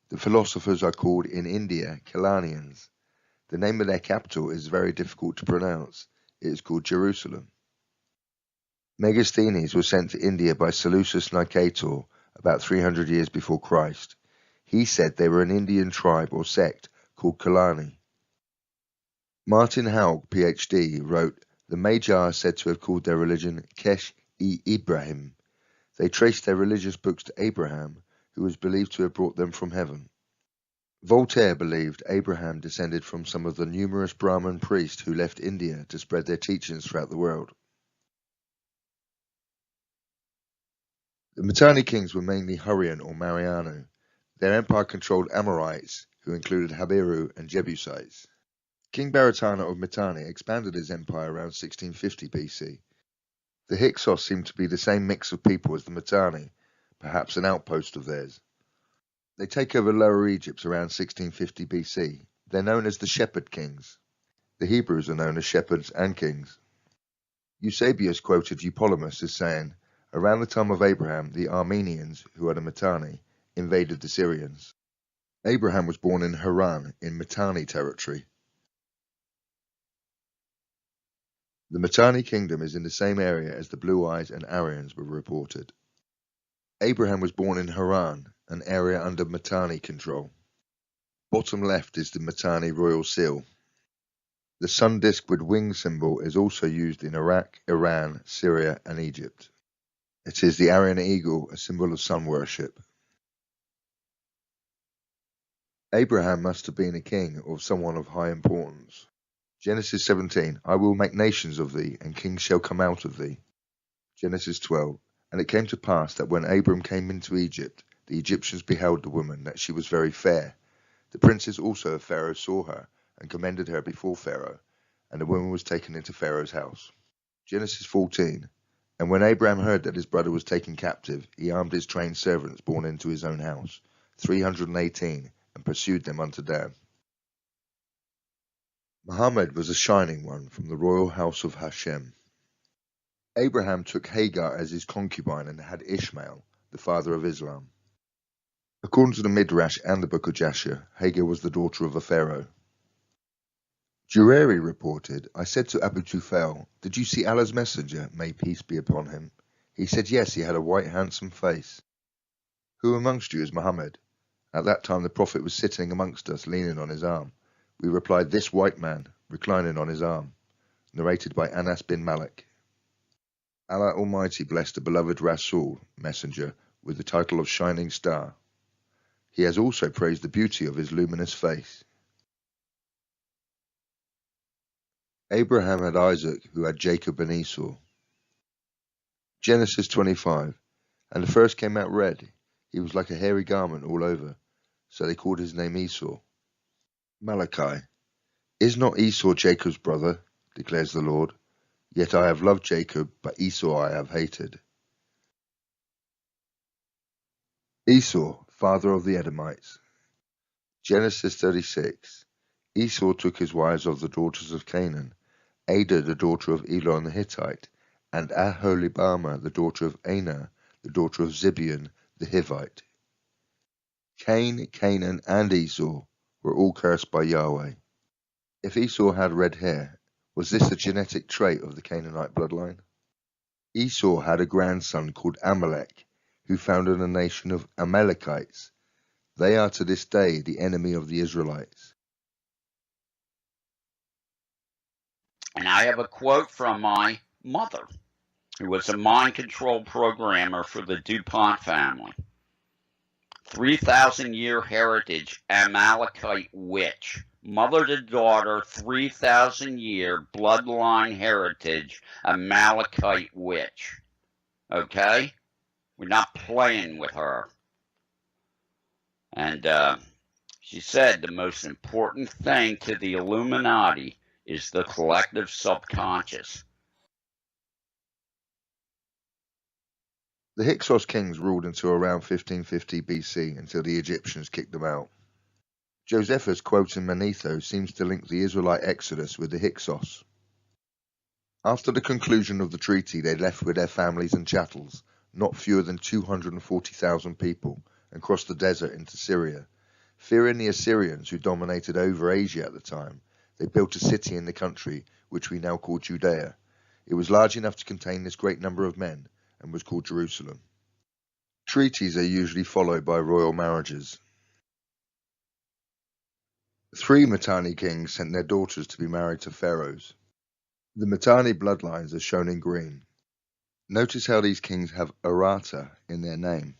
The philosophers are called in India Kalanians. The name of their capital is very difficult to pronounce. It is called Jerusalem." Megasthenes was sent to India by Seleucus Nicator about 300 years before Christ. He said they were an Indian tribe or sect called Kalani. Martin Haug, PhD, wrote, "The Magi are said to have called their religion Kesh-e-Ibrahim. They traced their religious books to Abraham, who was believed to have brought them from heaven." Voltaire believed Abraham descended from some of the numerous Brahmin priests who left India to spread their teachings throughout the world. The Mitanni kings were mainly Hurrian or Mariano. Their empire controlled Amorites, who included Habiru and Jebusites. King Baratana of Mitanni expanded his empire around 1650 BC. The Hyksos seem to be the same mix of people as the Mitanni, perhaps an outpost of theirs. They take over Lower Egypt around 1650 BC. They're known as the Shepherd Kings. The Hebrews are known as shepherds and kings. Eusebius quoted Eupolemus as saying, "Around the time of Abraham, the Armenians, who are the Mitanni, invaded the Syrians." Abraham was born in Haran in Mitanni territory. The Mitanni kingdom is in the same area as the Blue Eyes and Aryans were reported. Abraham was born in Haran, an area under Mitanni control. Bottom left is the Mitanni royal seal. The sun disk with wing symbol is also used in Iraq, Iran, Syria and Egypt. It is the Aryan eagle, a symbol of sun worship. Abraham must have been a king or someone of high importance. Genesis 17, I will make nations of thee, and kings shall come out of thee. Genesis 12, and it came to pass that when Abram came into Egypt, the Egyptians beheld the woman, that she was very fair. The princes also of Pharaoh saw her, and commended her before Pharaoh, and the woman was taken into Pharaoh's house. Genesis 14, and when Abraham heard that his brother was taken captive, he armed his trained servants born into his own house, 318, and pursued them unto Dan. Muhammad was a shining one from the royal house of Hashem. Abraham took Hagar as his concubine and had Ishmael, the father of Islam. According to the Midrash and the Book of Jasher, Hagar was the daughter of a pharaoh. Jureri reported, I said to Abu Tufail, did you see Allah's messenger, may peace be upon him? He said, yes, he had a white handsome face. Who amongst you is Muhammad? At that time the Prophet was sitting amongst us, leaning on his arm. We replied, this white man, reclining on his arm. Narrated by Anas bin Malik. Allah Almighty blessed the beloved Rasul, messenger, with the title of Shining Star. He has also praised the beauty of his luminous face. Abraham had Isaac, who had Jacob and Esau. Genesis 25. And the first came out red. He was like a hairy garment all over. So they called his name Esau. Malachi. Is not Esau Jacob's brother, declares the Lord? Yet I have loved Jacob, but Esau I have hated. Esau, father of the Edomites. Genesis 36. Esau took his wives of the daughters of Canaan, Ada the daughter of Elon the Hittite, and Aholibama the daughter of Anah, the daughter of Zibeon the Hivite. Cain, Canaan, and Esau were all cursed by Yahweh. If Esau had red hair, was this a genetic trait of the Canaanite bloodline? Esau had a grandson called Amalek, who founded a nation of Amalekites. They are to this day the enemy of the Israelites. And I have a quote from my mother, who was a mind control programmer for the DuPont family. 3,000-year heritage Amalekite witch. Mother to daughter, 3,000-year bloodline heritage Amalekite witch. Okay? We're not playing with her. And she said the most important thing to the Illuminati is the collective subconscious. The Hyksos kings ruled until around 1550 BC, until the Egyptians kicked them out. Josephus quoting Manetho seems to link the Israelite exodus with the Hyksos. After the conclusion of the treaty, they left with their families and chattels, not fewer than 240,000 people, and crossed the desert into Syria. Fearing the Assyrians, who dominated over Asia at the time, they built a city in the country, which we now call Judea. It was large enough to contain this great number of men, and was called Jerusalem. Treaties are usually followed by royal marriages. 3 Mitanni kings sent their daughters to be married to pharaohs. The Mitanni bloodlines are shown in green. Notice how these kings have Arata in their name.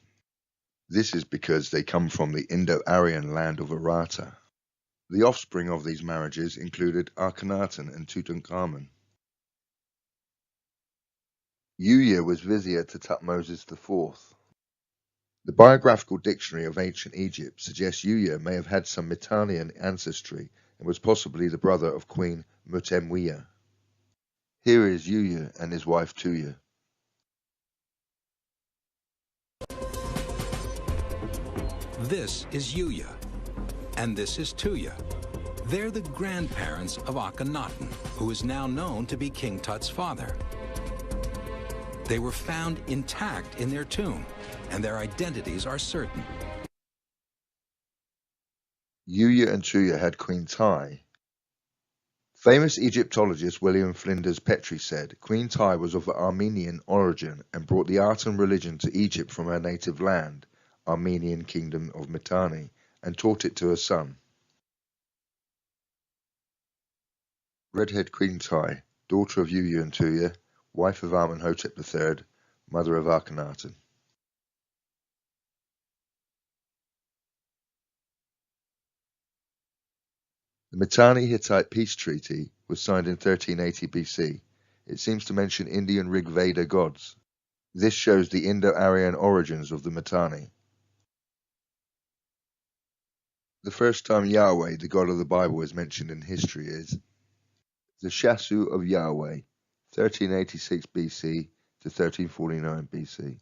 This is because they come from the Indo-Aryan land of Arata. The offspring of these marriages included Akhenaten and Tutankhamun. Yuya was vizier to Thutmose IV. The Biographical Dictionary of Ancient Egypt suggests Yuya may have had some Mitannian ancestry and was possibly the brother of Queen Mutemwiya. Here is Yuya and his wife Tuya. This is Yuya, and this is Tuya. They're the grandparents of Akhenaten, who is now known to be King Tut's father. They were found intact in their tomb, and their identities are certain. Yuya and Tuya had Queen Tai. Famous Egyptologist William Flinders Petrie said Queen Tai was of Armenian origin and brought the art and religion to Egypt from her native land, Armenian Kingdom of Mitanni, and taught it to her son. Redhead Queen Tai, daughter of Yuya and Tuya, wife of Amenhotep III, mother of Akhenaten. The Mitanni-Hittite peace treaty was signed in 1380 BC. It seems to mention Indian Rig Veda gods. This shows the Indo-Aryan origins of the Mitanni. The first time Yahweh, the God of the Bible, is mentioned in history is the Shasu of Yahweh, 1386 BC to 1349 BC.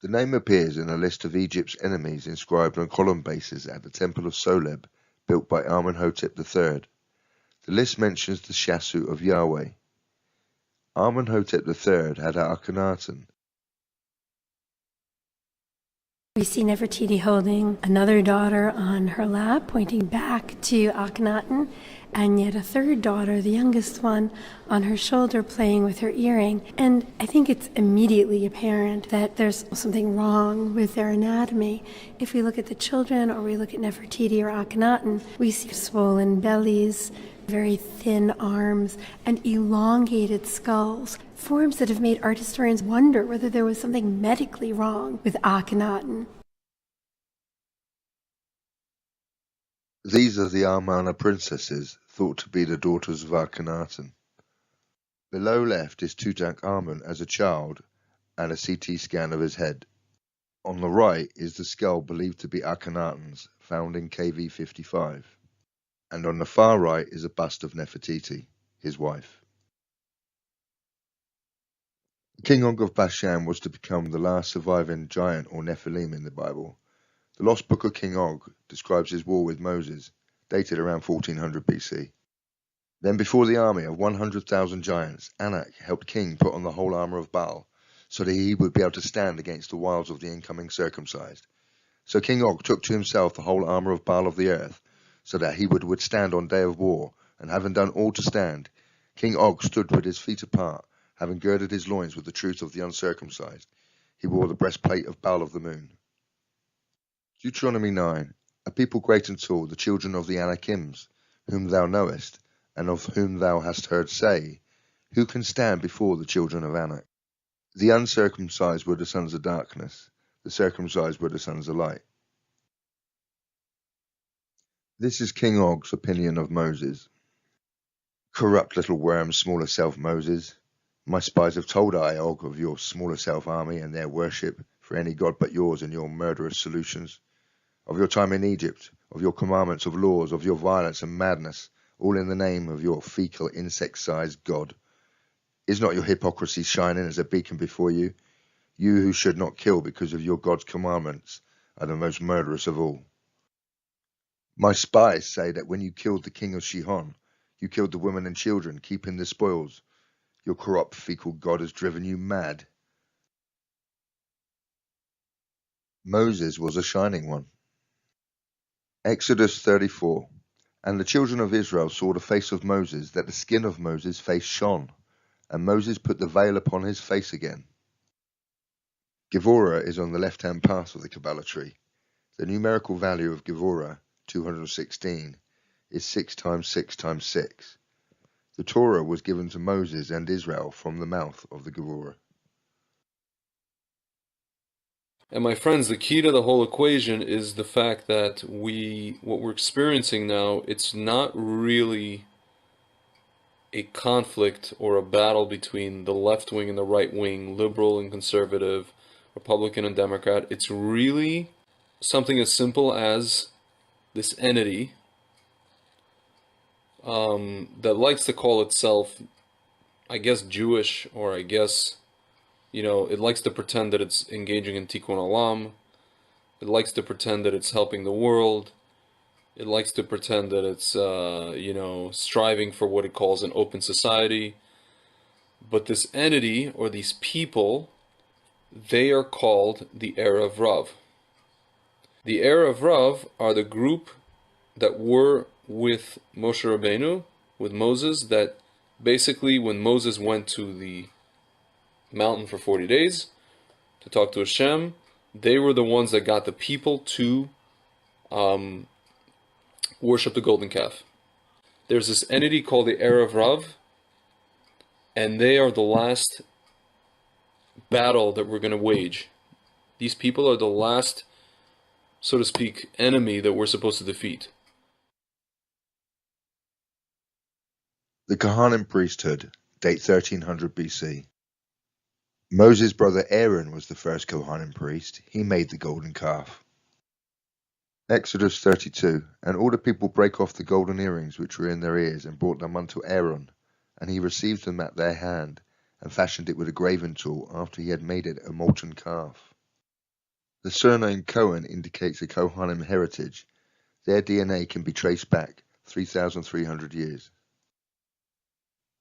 The name appears in a list of Egypt's enemies inscribed on column bases at the Temple of Soleb, built by Amenhotep III. The list mentions the Shasu of Yahweh. Amenhotep III had Akhenaten. We see Nefertiti holding another daughter on her lap, pointing back to Akhenaten, and yet a third daughter, the youngest one, on her shoulder playing with her earring. And I think it's immediately apparent that there's something wrong with their anatomy. If we look at the children or we look at Nefertiti or Akhenaten, we see swollen bellies, very thin arms, and elongated skulls, forms that have made art historians wonder whether there was something medically wrong with Akhenaten. These are the Amarna princesses, thought to be the daughters of Akhenaten. Below left is Tutankhamun as a child and a CT scan of his head. On the right is the skull believed to be Akhenaten's, found in KV 55. And on the far right is a bust of Nefertiti, his wife. King Og of Bashan was to become the last surviving giant or Nephilim in the Bible. The Lost Book of King Og describes his war with Moses, dated around 1400 BC. Then before the army of 100,000 giants, Anak helped King put on the whole armour of Baal, so that he would be able to stand against the wiles of the incoming circumcised. So King Og took to himself the whole armour of Baal of the earth, so that he would withstand on day of war, and having done all to stand, King Og stood with his feet apart, having girded his loins with the truth of the uncircumcised. He wore the breastplate of Baal of the moon. Deuteronomy 9. A people great and tall, the children of the Anakims, whom thou knowest, and of whom thou hast heard say, who can stand before the children of Anak? The uncircumcised were the sons of darkness, the circumcised were the sons of light. This is King Og's opinion of Moses. Corrupt little worm, smaller self Moses. My spies have told I, Og, of your smaller self army and their worship for any god but yours and your murderous solutions. Of your time in Egypt, of your commandments of laws, of your violence and madness, all in the name of your fecal insect-sized god. Is not your hypocrisy shining as a beacon before you? You who should not kill because of your God's commandments are the most murderous of all. My spies say that when you killed the king of Shihon, you killed the women and children, keeping the spoils. Your corrupt fecal god has driven you mad. Moses was a shining one. Exodus 34. And the children of Israel saw the face of Moses, that the skin of Moses' face shone, and Moses put the veil upon his face again. Givorah is on the left-hand part of the Kabbalah tree. The numerical value of Givorah, 216, is 6 times 6 times 6. The Torah was given to Moses and Israel from the mouth of the Givorah. And my friends, the key to the whole equation is the fact that what we're experiencing now, it's not really a conflict or a battle between the left wing and the right wing, liberal and conservative, Republican and Democrat. It's really something as simple as this entity that likes to call itself, I guess, Jewish, or I guess, you know, it likes to pretend that it's engaging in Tikkun Olam. It likes to pretend that it's helping the world. It likes to pretend that it's, you know, striving for what it calls an open society. But this entity, or these people, they are called the Erev Rav. The Erev Rav are the group that were with Moshe Rabbeinu, with Moses, that basically when Moses went to the mountain for 40 days to talk to Hashem, they were the ones that got the people to worship the golden calf. There's this entity called the Erev Rav, and they are the last battle that we're going to wage. These people are the last, so to speak, enemy that we're supposed to defeat. The Kohanim priesthood, date 1300 BC. Moses' brother Aaron was the first Kohanim priest. He made the golden calf. Exodus 32. And all the people brake off the golden earrings which were in their ears, and brought them unto Aaron. And he received them at their hand, and fashioned it with a graving tool, after he had made it a molten calf. The surname Cohen indicates a Kohanim heritage. Their DNA can be traced back 3,300 years.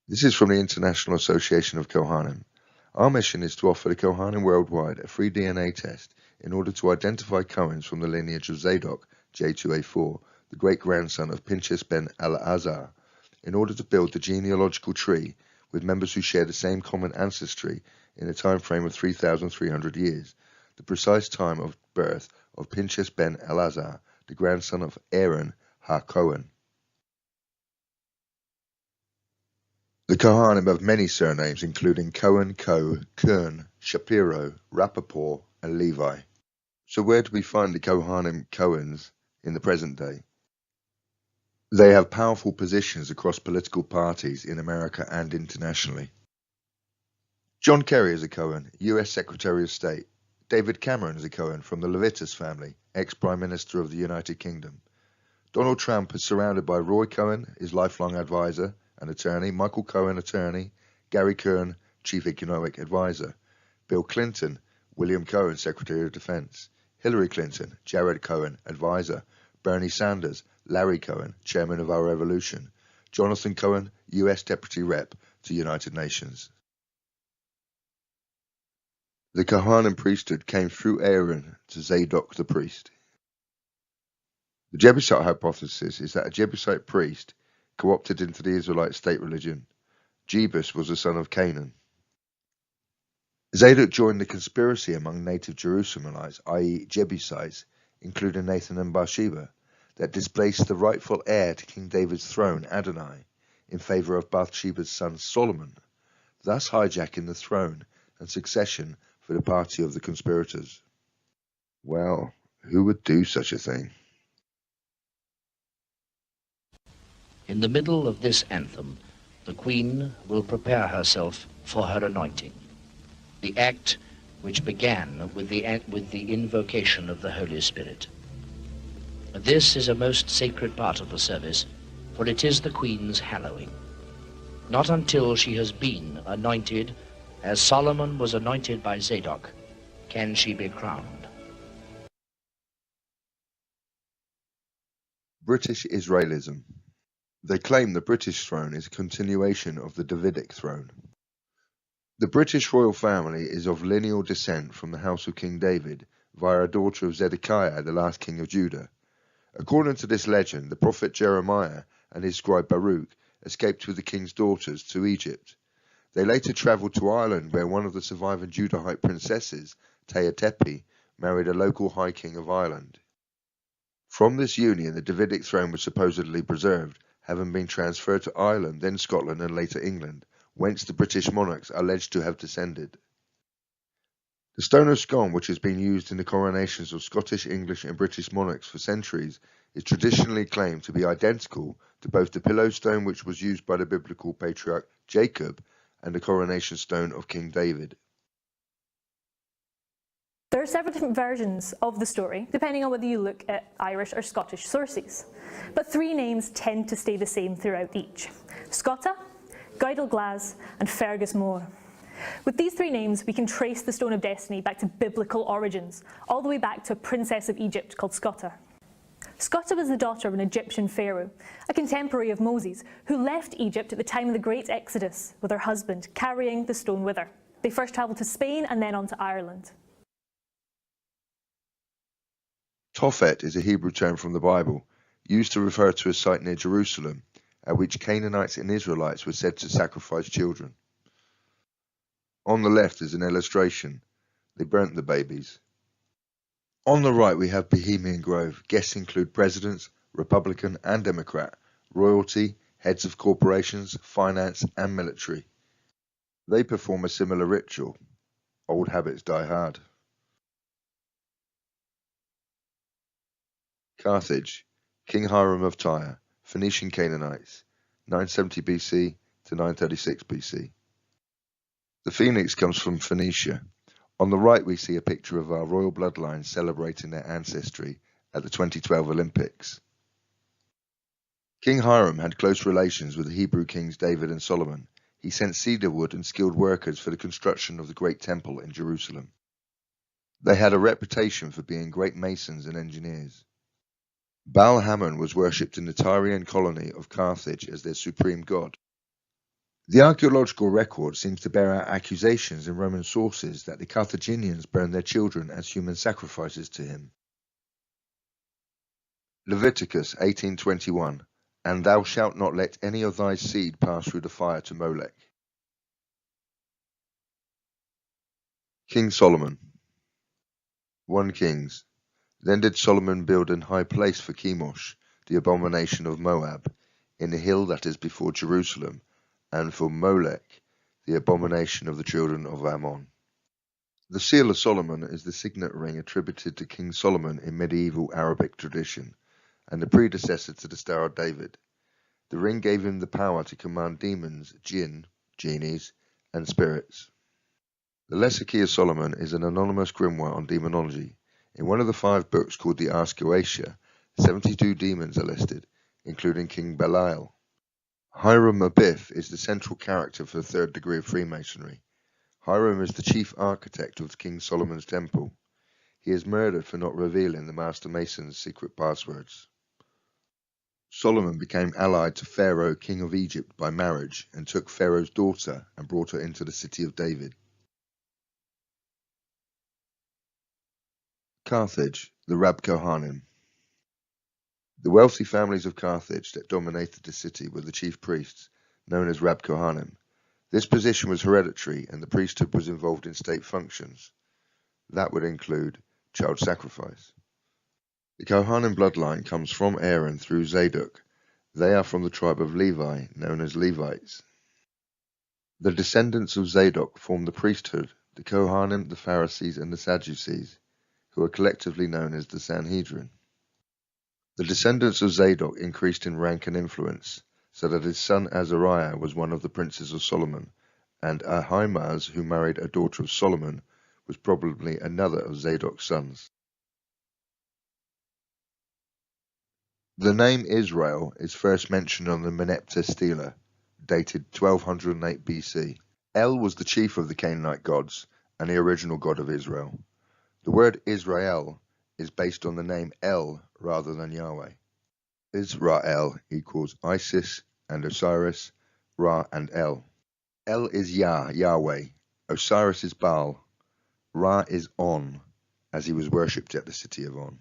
This is from the International Association of Kohanim. Our mission is to offer the Kohanim worldwide a free DNA test in order to identify Cohens from the lineage of Zadok, J2A4, the great-grandson of Pinchas ben Eleazar, in order to build the genealogical tree with members who share the same common ancestry in a time frame of 3,300 years, the precise time of birth of Pinchas ben Eleazar, the grandson of Aaron HaKohen. The Kohanim have many surnames, including Cohen, Kern, Shapiro, Rappaport, and Levi. So where do we find the Kohanim Cohens in the present day? They have powerful positions across political parties in America and internationally. John Kerry is a Cohen, US Secretary of State. David Cameron is a Cohen from the Levitas family, ex-Prime Minister of the United Kingdom. Donald Trump is surrounded by Roy Cohen, his lifelong advisor and attorney, Michael Cohen, attorney, Gary Kern, Chief Economic Advisor, Bill Clinton, William Cohen, Secretary of Defense, Hillary Clinton, Jared Cohen, advisor, Bernie Sanders, Larry Cohen, Chairman of Our Revolution, Jonathan Cohen, U.S. Deputy Rep to United Nations. The Kohanim priesthood came through Aaron to Zadok the priest. The Jebusite hypothesis is that a Jebusite priest co-opted into the Israelite state religion. Jebus was the son of Canaan. Zadok joined the conspiracy among native Jerusalemites, i.e. Jebusites, including Nathan and Bathsheba, that displaced the rightful heir to King David's throne, Adonai, in favor of Bathsheba's son Solomon, thus hijacking the throne and succession for the party of the conspirators. Well, who would do such a thing? In the middle of this anthem, the Queen will prepare herself for her anointing, the act which began with the invocation of the Holy Spirit. This is a most sacred part of the service, for it is the Queen's hallowing. Not until she has been anointed, as Solomon was anointed by Zadok, can she be crowned. British Israelism. They claim the British throne is a continuation of the Davidic throne. The British royal family is of lineal descent from the house of King David via a daughter of Zedekiah, the last king of Judah. According to this legend, the prophet Jeremiah and his scribe Baruch escaped with the king's daughters to Egypt. They later travelled to Ireland, where one of the surviving Judahite princesses, Tehatepi, married a local high king of Ireland. From this union, the Davidic throne was supposedly preserved, having been transferred to Ireland, then Scotland, and later England, whence the British monarchs are alleged to have descended. The stone of Scone, which has been used in the coronations of Scottish, English, and British monarchs for centuries, is traditionally claimed to be identical to both the pillow stone which was used by the biblical patriarch Jacob and the coronation stone of King David. There are several different versions of the story, depending on whether you look at Irish or Scottish sources. But three names tend to stay the same throughout each: Scotta, Guidel and Fergus Mór. With these three names, we can trace the Stone of Destiny back to biblical origins, all the way back to a princess of Egypt called Scotta. Scotta was the daughter of an Egyptian pharaoh, a contemporary of Moses, who left Egypt at the time of the Great Exodus with her husband, carrying the stone with her. They first travelled to Spain and then on to Ireland. Tophet is a Hebrew term from the Bible, used to refer to a site near Jerusalem at which Canaanites and Israelites were said to sacrifice children. On the left is an illustration. They burnt the babies. On the right we have Bohemian Grove. Guests include presidents, Republican and Democrat, royalty, heads of corporations, finance and military. They perform a similar ritual. Old habits die hard. Carthage, King Hiram of Tyre, Phoenician Canaanites, 970 BC to 936 BC. The phoenix comes from Phoenicia. On the right we see a picture of our royal bloodline celebrating their ancestry at the 2012 Olympics. King Hiram had close relations with the Hebrew kings David and Solomon. He sent cedar wood and skilled workers for the construction of the Great Temple in Jerusalem. They had a reputation for being great masons and engineers. Baal Hamon was worshipped in the Tyrian colony of Carthage as their supreme god. The archaeological record seems to bear out accusations in Roman sources that the Carthaginians burned their children as human sacrifices to him. Leviticus 18:21, and thou shalt not let any of thy seed pass through the fire to Molech. King Solomon. 1 Kings. Then did Solomon build an high place for Chemosh, the abomination of Moab, in the hill that is before Jerusalem, and for Molech, the abomination of the children of Ammon. The seal of Solomon is the signet ring attributed to King Solomon in medieval Arabic tradition, and the predecessor to the Star of David. The ring gave him the power to command demons, jinn, genies, and spirits. The Lesser Key of Solomon is an anonymous grimoire on demonology. In one of the 5 books called the Ars Goetia, 72 demons are listed, including King Belial. Hiram Abiff is the central character for the 3rd degree of Freemasonry. Hiram is the chief architect of King Solomon's temple. He is murdered for not revealing the Master Mason's secret passwords. Solomon became allied to Pharaoh, king of Egypt, by marriage and took Pharaoh's daughter and brought her into the city of David. Carthage, the Rab Kohanim. The wealthy families of Carthage that dominated the city were the chief priests, known as Rab Kohanim. This position was hereditary and the priesthood was involved in state functions. That would include child sacrifice. The Kohanim bloodline comes from Aaron through Zadok. They are from the tribe of Levi, known as Levites. The descendants of Zadok form the priesthood, the Kohanim, the Pharisees, and the Sadducees, who are collectively known as the Sanhedrin. The descendants of Zadok increased in rank and influence, so that his son Azariah was one of the princes of Solomon, and Ahimaaz, who married a daughter of Solomon, was probably another of Zadok's sons. The name Israel is first mentioned on the Merneptah Stela, dated 1208 BC. El was the chief of the Canaanite gods and the original god of Israel. The word Israel is based on the name El rather than Yahweh. Israel equals Isis and Osiris, Ra and El. El is Yahweh. Osiris is Baal. Ra is On, as he was worshipped at the city of On.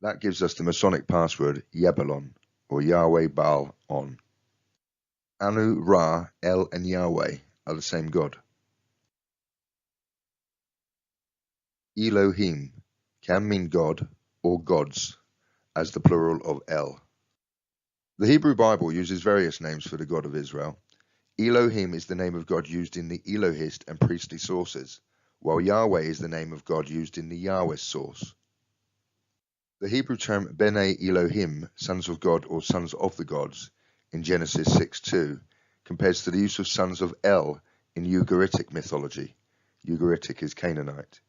That gives us the Masonic password Yebelon, or Yahweh Baal On. Anu, Ra, El and Yahweh are the same god. Elohim can mean God or gods, as the plural of El. The Hebrew Bible uses various names for the God of Israel. Elohim is the name of God used in the Elohist and priestly sources, while Yahweh is the name of God used in the Yahweh source. The Hebrew term B'nai Elohim, sons of God or sons of the gods, in Genesis 6:2, compares to the use of sons of El in Ugaritic mythology. Ugaritic is Canaanite.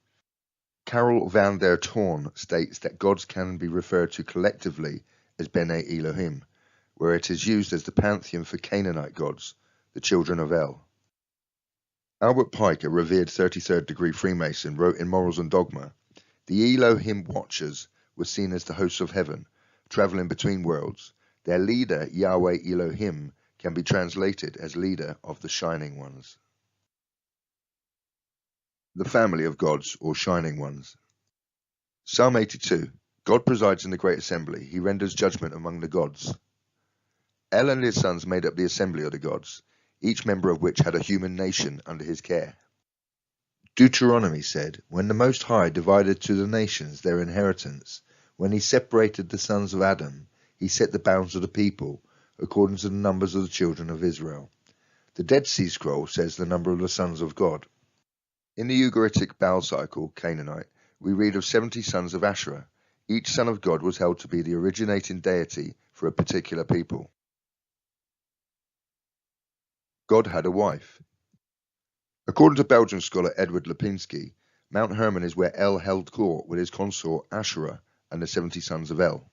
Karel van der Toorn states that gods can be referred to collectively as B'nai Elohim, where it is used as the pantheon for Canaanite gods, the children of El. Albert Pike, a revered 33rd degree Freemason, wrote in Morals and Dogma, "The Elohim Watchers were seen as the hosts of heaven, traveling between worlds. Their leader, Yahweh Elohim, can be translated as leader of the Shining Ones." The family of gods or Shining Ones. Psalm 82. God presides in the great assembly. He renders judgment among the gods. El and his sons made up the assembly of the gods, each member of which had a human nation under his care. Deuteronomy said, when the Most High divided to the nations their inheritance, when he separated the sons of Adam, he set the bounds of the people, according to the numbers of the children of Israel. The Dead Sea Scroll says the number of the sons of God. In the Ugaritic Baal cycle, Canaanite, we read of 70 sons of Asherah. Each son of God was held to be the originating deity for a particular people. God had a wife. According to Belgian scholar Edward Lipinski, Mount Hermon is where El held court with his consort Asherah and the 70 sons of El.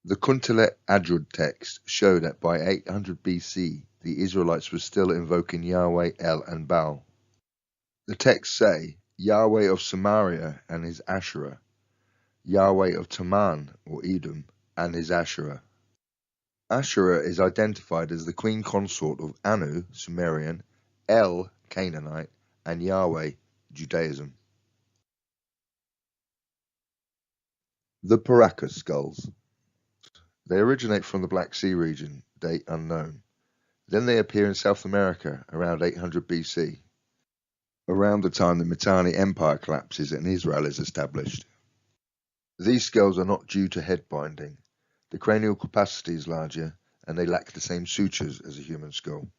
The Kuntelet Adrud text show that by 800 BC, the Israelites were still invoking Yahweh, El, and Baal. The texts say, Yahweh of Samaria and his Asherah, Yahweh of Taman, or Edom, and his Asherah. Asherah is identified as the queen consort of Anu, Sumerian, El, Canaanite, and Yahweh, Judaism. The Paracas skulls. They originate from the Black Sea region, date unknown. Then they appear in South America around 800 BC, around the time the Mitanni Empire collapses and Israel is established. These skulls are not due to head binding. The cranial capacity is larger, and they lack the same sutures as a human skull.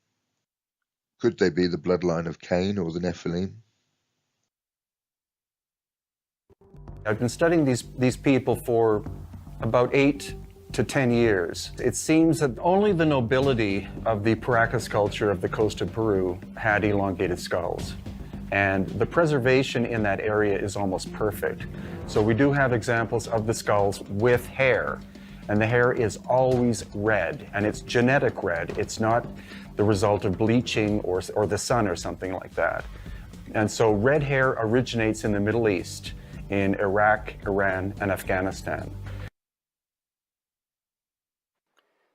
Could they be the bloodline of Cain or the Nephilim? I've been studying these people for about 8 to 10 years. It seems that only the nobility of the Paracas culture of the coast of Peru had elongated skulls. And the preservation in that area is almost perfect. So we do have examples of the skulls with hair. And the hair is always red, and it's genetic red. It's not the result of bleaching or the sun or something like that. And so red hair originates in the Middle East, in Iraq, Iran, and Afghanistan.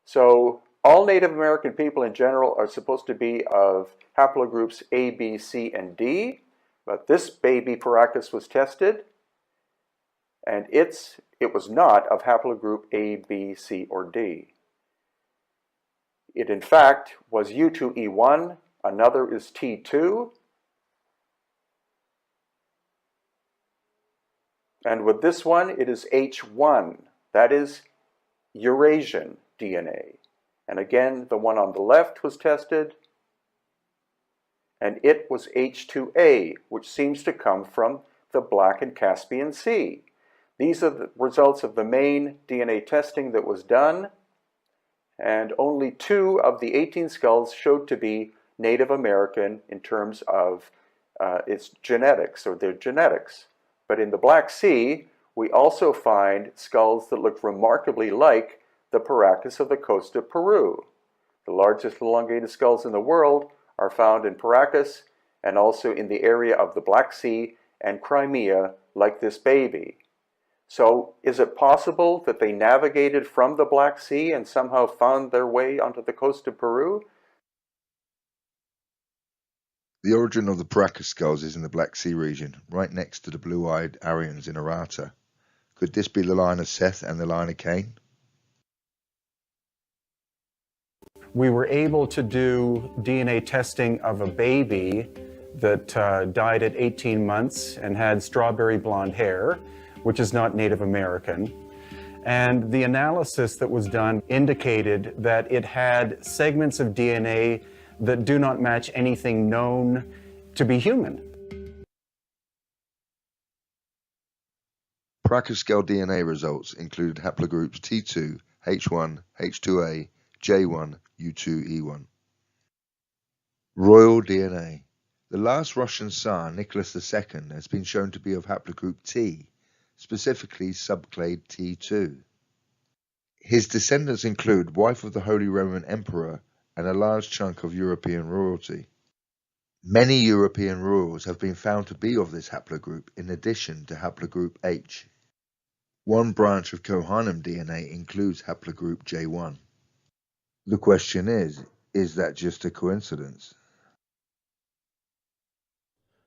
So all Native American people in general are supposed to be of haplogroups A, B, C, and D, but this baby Paracas was tested, and it was not of haplogroup A, B, C, or D. It in fact was U2E1, another is T2, and with this one it is H1, that is Eurasian DNA. And again, the one on the left was tested, and it was H2A, which seems to come from the Black and Caspian Sea. These are the results of the main DNA testing that was done, and only 2 of the 18 skulls showed to be Native American in terms of its genetics, or their genetics. But in the Black Sea, we also find skulls that look remarkably like the Paracas of the coast of Peru. The largest elongated skulls in the world are found in Paracas and also in the area of the Black Sea and Crimea, like this baby. So is it possible that they navigated from the Black Sea and somehow found their way onto the coast of Peru? The origin of the Paracas skulls is in the Black Sea region, right next to the blue-eyed Aryans in Arata. Could this be the line of Seth and the line of Cain? We were able to do DNA testing of a baby that died at 18 months and had strawberry blonde hair, which is not Native American. And the analysis that was done indicated that it had segments of DNA that do not match anything known to be human. Paracas skull DNA results included haplogroups T2, H1, H2A, J1, U2E1. Royal DNA. The last Russian Tsar, Nicholas II, has been shown to be of haplogroup T, specifically subclade T2. His descendants include wife of the Holy Roman Emperor and a large chunk of European royalty. Many European royals have been found to be of this haplogroup in addition to haplogroup H. One branch of Kohanim DNA includes haplogroup J1. The question is that just a coincidence?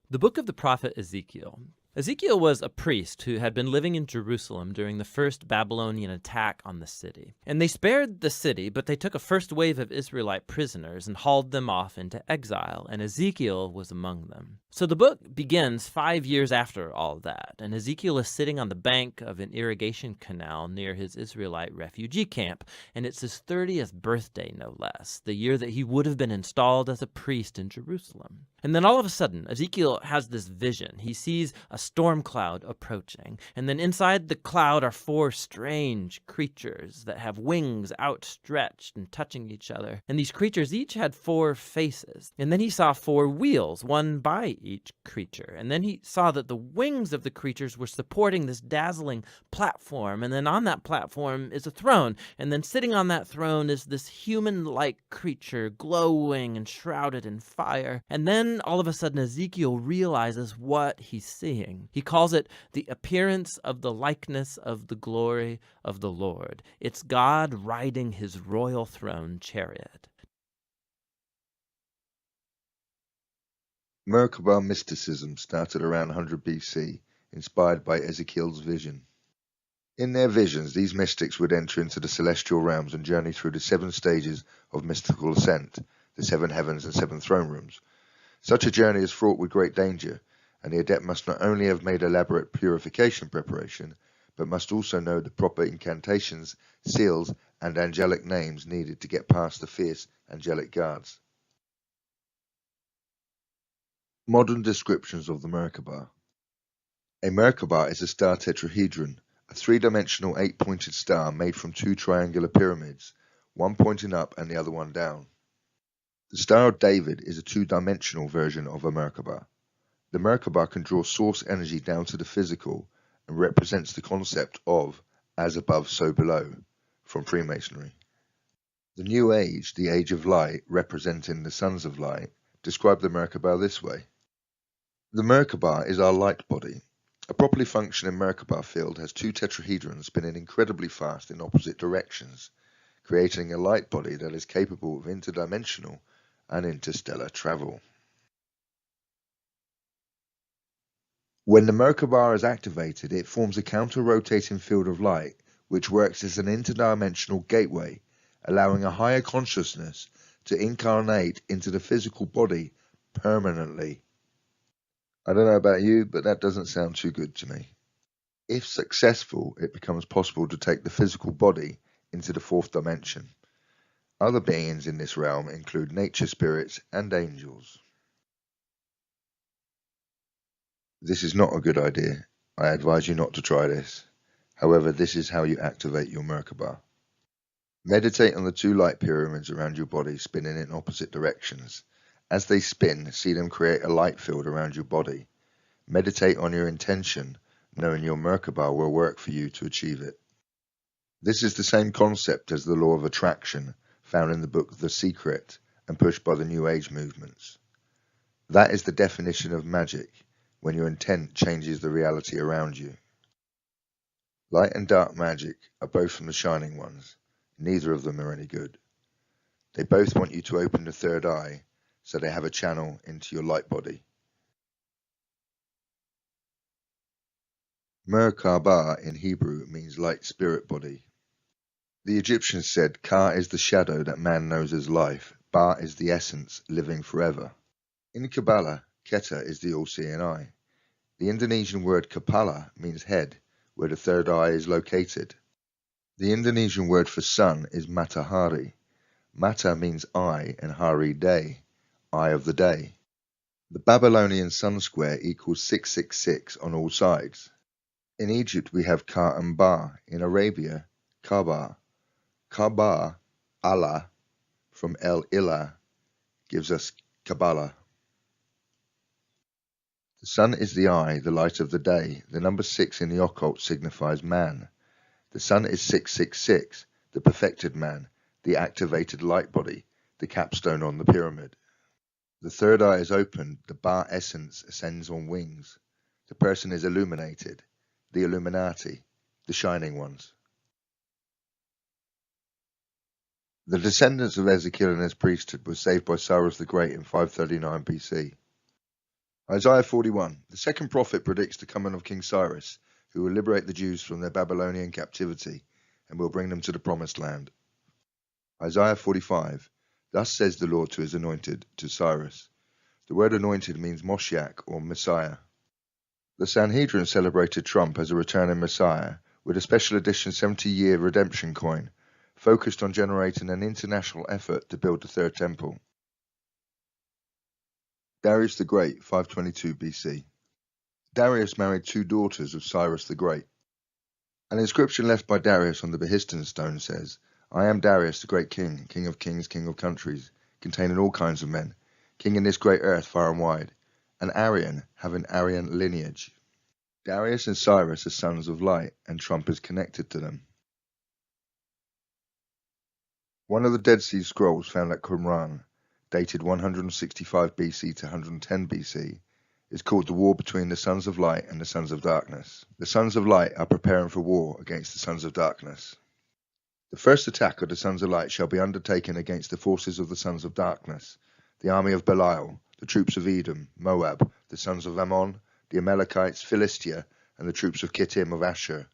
The book of the prophet Ezekiel Ezekiel was a priest who had been living in Jerusalem during the first Babylonian attack on the city. And they spared the city, but they took a first wave of Israelite prisoners and hauled them off into exile, and Ezekiel was among them. So the book begins 5 years after all of that, and Ezekiel is sitting on the bank of an irrigation canal near his Israelite refugee camp, and it's his 30th birthday, no less, the year that he would have been installed as a priest in Jerusalem. And then all of a sudden, Ezekiel has this vision. He sees a storm cloud approaching, and then inside the cloud are 4 strange creatures that have wings outstretched and touching each other. And these creatures each had 4 faces. And then he saw 4 wheels, one by each creature. And then he saw that the wings of the creatures were supporting this dazzling platform. And then on that platform is a throne. And then sitting on that throne is this human-like creature, glowing and shrouded in fire. And then all of a sudden, Ezekiel realizes what he's seeing. He calls it the appearance of the likeness of the glory of the Lord. It's God riding his royal throne chariot. Merkabah mysticism started around 100 BC, inspired by Ezekiel's vision. In their visions, these mystics would enter into the celestial realms and journey through the 7 stages of mystical ascent, the 7 heavens and 7 throne rooms. Such a journey is fraught with great danger, and the adept must not only have made elaborate purification preparation, but must also know the proper incantations, seals, and angelic names needed to get past the fierce angelic guards. Modern descriptions of the Merkabah. A Merkabah is a star tetrahedron, a 3-dimensional 8-pointed star made from 2 triangular pyramids, one pointing up and the other one down. The Star of David is a 2-dimensional version of a Merkabah. The Merkabah can draw source energy down to the physical and represents the concept of as above, so below from Freemasonry. The New Age, the Age of Light, representing the Sons of Light, describe the Merkabah this way. The Merkabah is our light body. A properly functioning Merkabah field has 2 tetrahedrons spinning incredibly fast in opposite directions, creating a light body that is capable of interdimensional and interstellar travel. When the Merkabah is activated, it forms a counter-rotating field of light which works as an interdimensional gateway, allowing a higher consciousness to incarnate into the physical body permanently. I don't know about you, but that doesn't sound too good to me. If successful, it becomes possible to take the physical body into the 4th dimension. Other beings in this realm include nature spirits and angels. This is not a good idea. I advise you not to try this. However, this is how you activate your Merkabah. Meditate on the 2 light pyramids around your body spinning in opposite directions. As they spin, see them create a light field around your body. Meditate on your intention, knowing your Merkabah will work for you to achieve it. This is the same concept as the law of attraction, found in the book The Secret and pushed by the New Age movements. That is the definition of magic, when your intent changes the reality around you. Light and dark magic are both from the Shining Ones. Neither of them are any good. They both want you to open the 3rd eye, so they have a channel into your light body. Merkabah in Hebrew means light spirit body. The Egyptians said Ka is the shadow that man knows as life, Ba is the essence, living forever. In Kabbalah, Keta is the all-seeing eye. The Indonesian word Kepala means head, where the 3rd eye is located. The Indonesian word for sun is Matahari. Mata means eye and Hari day, eye of the day. The Babylonian sun square equals 666 on all sides. In Egypt we have Ka and Ba. In Arabia, Kaaba. Kaaba, Allah, from El Ilah, gives us Kabbalah. The sun is the eye, the light of the day. The number 6 in the occult signifies man. The sun is 666, the perfected man, the activated light body, the capstone on the pyramid. The 3rd eye is opened, the Ba essence ascends on wings. The person is illuminated, the Illuminati, the Shining Ones. The descendants of Ezekiel and his priesthood were saved by Cyrus the Great in 539 BC. Isaiah 41. The second prophet predicts the coming of King Cyrus, who will liberate the Jews from their Babylonian captivity and will bring them to the promised land. Isaiah 45. Thus says the Lord to his anointed, to Cyrus. The word anointed means Moshiach or Messiah. The Sanhedrin celebrated Trump as a returning Messiah with a special edition 70-year redemption coin focused on generating an international effort to build the Third Temple. Darius the Great, 522 BC. Darius married two daughters of Cyrus the Great. An inscription left by Darius on the Behistun stone says, I am Darius the great king, king of kings, king of countries, containing all kinds of men, king in this great earth far and wide, an Aryan, having Aryan lineage. Darius and Cyrus are sons of light, and Trump is connected to them. One of the Dead Sea Scrolls found at Qumran, dated 165 BC to 110 BC, is called the war between the Sons of Light and the Sons of Darkness. The Sons of Light are preparing for war against the Sons of Darkness. The first attack of the Sons of Light shall be undertaken against the forces of the Sons of Darkness, the army of Belial, the troops of Edom, Moab, the sons of Ammon, the Amalekites, Philistia, and the troops of Kittim of Ashur.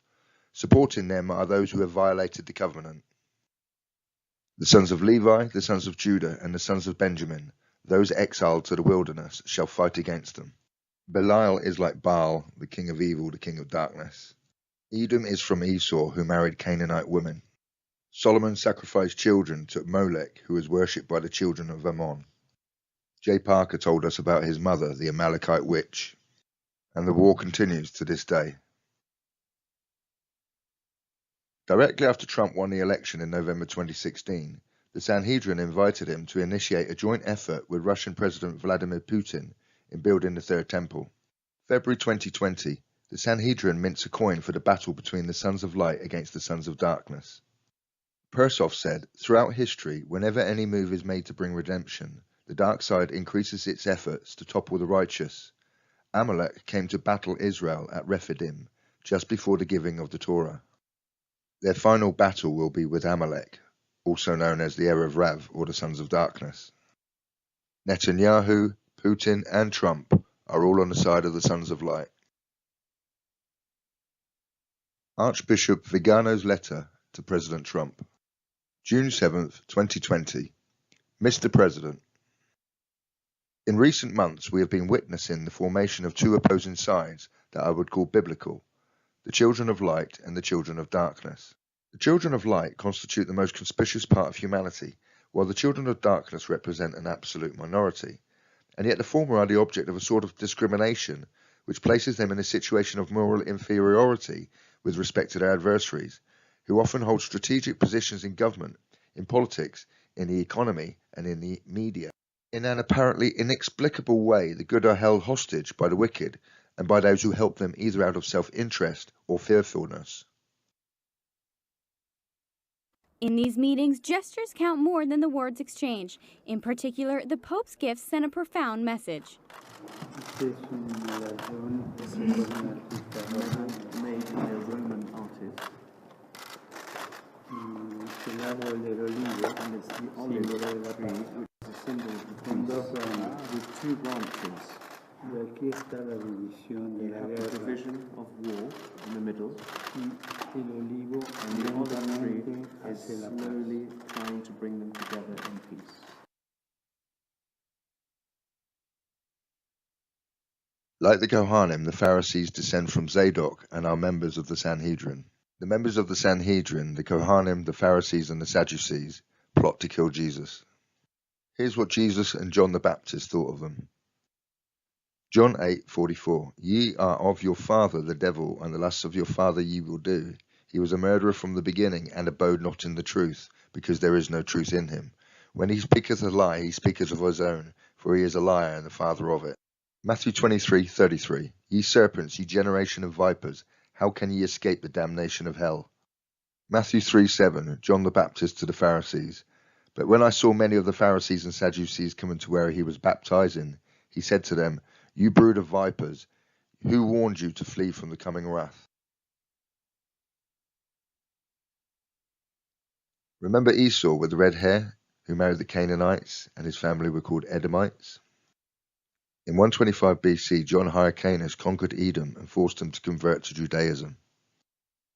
Supporting them are those who have violated the covenant. The sons of Levi, the sons of Judah, and the sons of Benjamin, those exiled to the wilderness, shall fight against them. Belial is like Baal, the king of evil, the king of darkness. Edom is from Esau, who married Canaanite women. Solomon sacrificed children to Molech, who was worshipped by the children of Ammon. J. Parker told us about his mother, the Amalekite witch. And the war continues to this day. Directly after Trump won the election in November 2016, the Sanhedrin invited him to initiate a joint effort with Russian President Vladimir Putin in building the Third Temple. February 2020, the Sanhedrin mints a coin for the battle between the Sons of Light against the Sons of Darkness. Persoff said, throughout history, whenever any move is made to bring redemption, the dark side increases its efforts to topple the righteous. Amalek came to battle Israel at Rephidim, just before the giving of the Torah. Their final battle will be with Amalek, also known as the Erev Rav, or the Sons of Darkness. Netanyahu, Putin, and Trump are all on the side of the Sons of Light. Archbishop Vigano's letter to President Trump. June 7, 2020. Mr. President, in recent months we have been witnessing the formation of two opposing sides that I would call biblical, the children of light and the children of darkness. The children of light constitute the most conspicuous part of humanity, while the children of darkness represent an absolute minority, and yet the former are the object of a sort of discrimination which places them in a situation of moral inferiority with respect to their adversaries, who often hold strategic positions in government, in politics, in the economy, and in the media. In an apparently inexplicable way, the good are held hostage by the wicked and by those who help them either out of self-interest or fearfulness. In these meetings, gestures count more than the words exchanged. In particular, the Pope's gifts send a profound message. Made by a Roman artist. C'est l'arbre de l'olive, and it's the olive tree, which is a symbol of the peace, with two branches. Aquí está la división de la guerra. The division of war in the middle. El olivo and the olive tree is slowly trying to bring them together in peace. Like the Kohanim, the Pharisees descend from Zadok and are members of the Sanhedrin. The members of the Sanhedrin, the Kohanim, the Pharisees, and the Sadducees, plot to kill Jesus. Here's what Jesus and John the Baptist thought of them. John 8:44. Ye are of your father the devil, and the lusts of your father ye will do. He was a murderer from the beginning, and abode not in the truth, because there is no truth in him. When he speaketh a lie, he speaketh of his own, for he is a liar and the father of it. Matthew 23:33. Ye serpents, ye generation of vipers, how can ye escape the damnation of hell? Matthew 3:7. John the Baptist to the Pharisees. But when I saw many of the Pharisees and Sadducees coming to where he was baptizing, he said to them, You brood of vipers, who warned you to flee from the coming wrath? Remember Esau with the red hair, who married the Canaanites, and his family were called Edomites? In 125 BC, John Hyrcanus conquered Edom and forced them to convert to Judaism.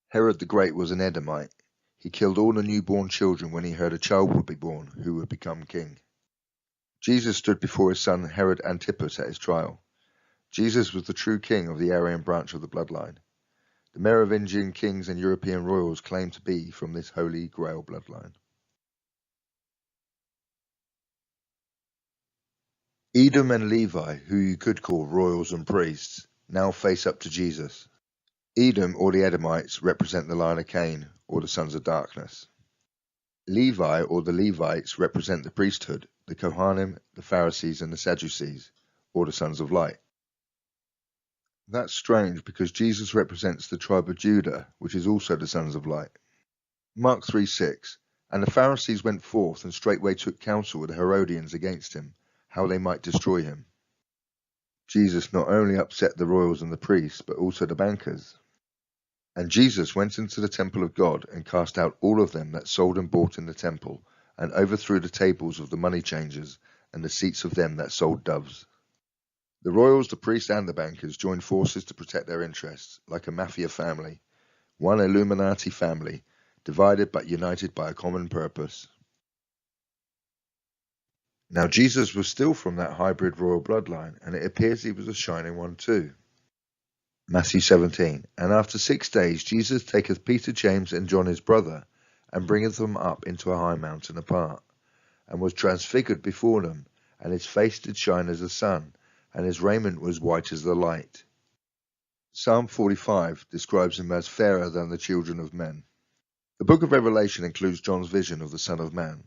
Herod the Great was an Edomite. He killed all the newborn children when he heard a child would be born who would become king. Jesus stood before his son Herod Antipas at his trial. Jesus was the true king of the Aryan branch of the bloodline. The Merovingian kings and European royals claimed to be from this Holy Grail bloodline. Edom and Levi, who you could call royals and priests, now face up to Jesus. Edom, or the Edomites, represent the line of Cain, or the sons of darkness. Levi, or the Levites, represent the priesthood, the Kohanim, the Pharisees, and the Sadducees, or the sons of light. That's strange because Jesus represents the tribe of Judah, which is also the sons of light. Mark 3:6, and the Pharisees went forth and straightway took counsel with the Herodians against him, how they might destroy him. Jesus not only upset the royals and the priests, but also the bankers. And Jesus went into the temple of God and cast out all of them that sold and bought in the temple, and overthrew the tables of the money changers and the seats of them that sold doves. The royals, the priests, and the bankers joined forces to protect their interests, like a mafia family, one Illuminati family, divided but united by a common purpose. Now Jesus was still from that hybrid royal bloodline, and it appears he was a shining one too. Matthew 17, and after 6 days Jesus taketh Peter, James, and John his brother, and bringeth them up into a high mountain apart, and was transfigured before them, and his face did shine as the sun, and his raiment was white as the light. Psalm 45 describes him as fairer than the children of men. The book of Revelation includes John's vision of the Son of Man.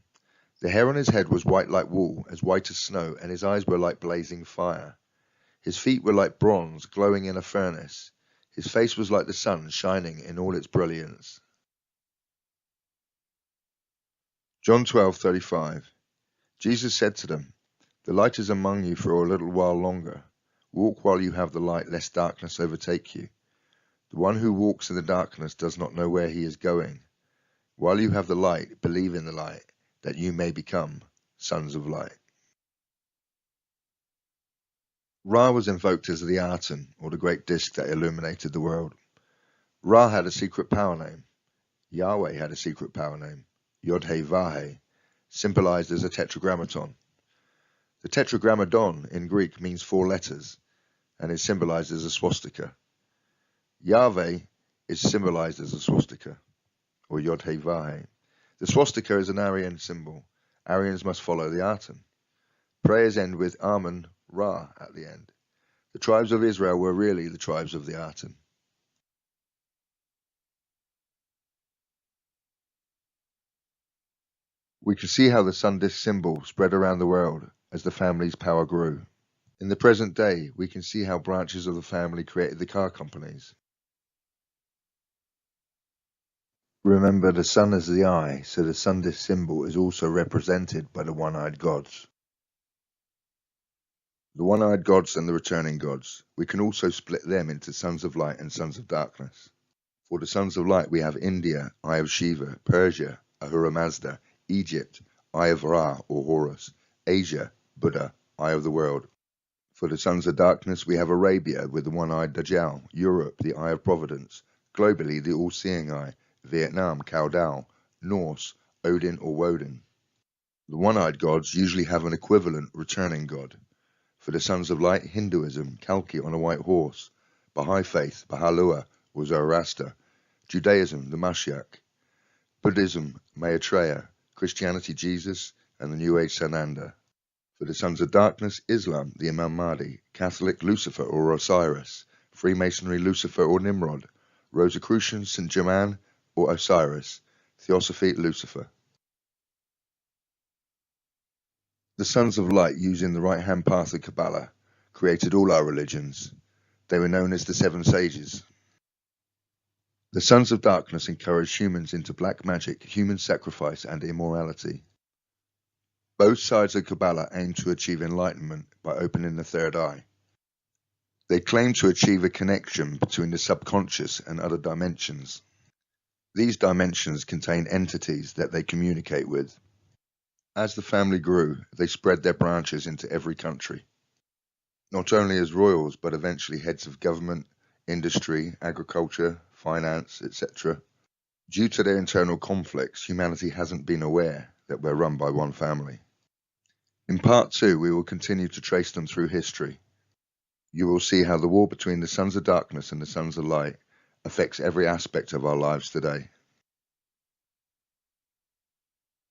The hair on his head was white like wool, as white as snow, and his eyes were like blazing fire. His feet were like bronze, glowing in a furnace. His face was like the sun, shining in all its brilliance. John 12:35. Jesus said to them, The light is among you for a little while longer. Walk while you have the light, lest darkness overtake you. The one who walks in the darkness does not know where he is going. While you have the light, believe in the light, that you may become sons of light. Ra was invoked as the Aten, or the great disk that illuminated the world. Ra had a secret power name. Yahweh had a secret power name, Yod-Heh-Vah-Heh, symbolized as a tetragrammaton. The tetragrammaton in Greek means 4 letters, and is symbolized as a swastika. Yahweh is symbolized as a swastika, or Yod-Heh-Vah-Heh. The swastika is an Aryan symbol. Aryans must follow the Aten. Prayers end with Amen Ra at the end. The tribes of Israel were really the tribes of the Aten. We can see how the sun disk symbol spread around the world as the family's power grew. In the present day, we can see how branches of the family created the car companies. Remember, the sun is the eye, so the sun disk symbol is also represented by the one-eyed gods. The one-eyed gods and the returning gods. We can also split them into sons of light and sons of darkness. For the sons of light we have India, Eye of Shiva, Persia, Ahura Mazda, Egypt, Eye of Ra or Horus, Asia, Buddha, Eye of the World. For the sons of darkness we have Arabia with the one-eyed Dajjal, Europe, the Eye of Providence, globally the all-seeing eye, Vietnam, Cao Dao, Norse, Odin or Woden. The one-eyed gods usually have an equivalent returning god. For the sons of light, Hinduism, Kalki on a white horse, Baha'i faith, Bahalua or Zoroaster, Judaism, the Mashiach, Buddhism, Maitreya, Christianity, Jesus, and the New Age Sananda. For the sons of darkness, Islam, the Imam Mahdi, Catholic, Lucifer or Osiris, Freemasonry, Lucifer or Nimrod, Rosicrucian, St. Germain or Osiris, Theosophy, Lucifer. The sons of light, using the right-hand path of Kabbalah, created all our religions. They were known as the 7 sages. The sons of darkness encouraged humans into black magic, human sacrifice, and immorality. Both sides of Kabbalah aim to achieve enlightenment by opening the third eye. They claim to achieve a connection between the subconscious and other dimensions. These dimensions contain entities that they communicate with. As the family grew, they spread their branches into every country. not only as royals, but eventually heads of government, industry, agriculture, finance, etc. Due to their internal conflicts, humanity hasn't been aware that we're run by one family. In part 2, we will continue to trace them through history. You will see how the war between the sons of darkness and the sons of light affects every aspect of our lives today.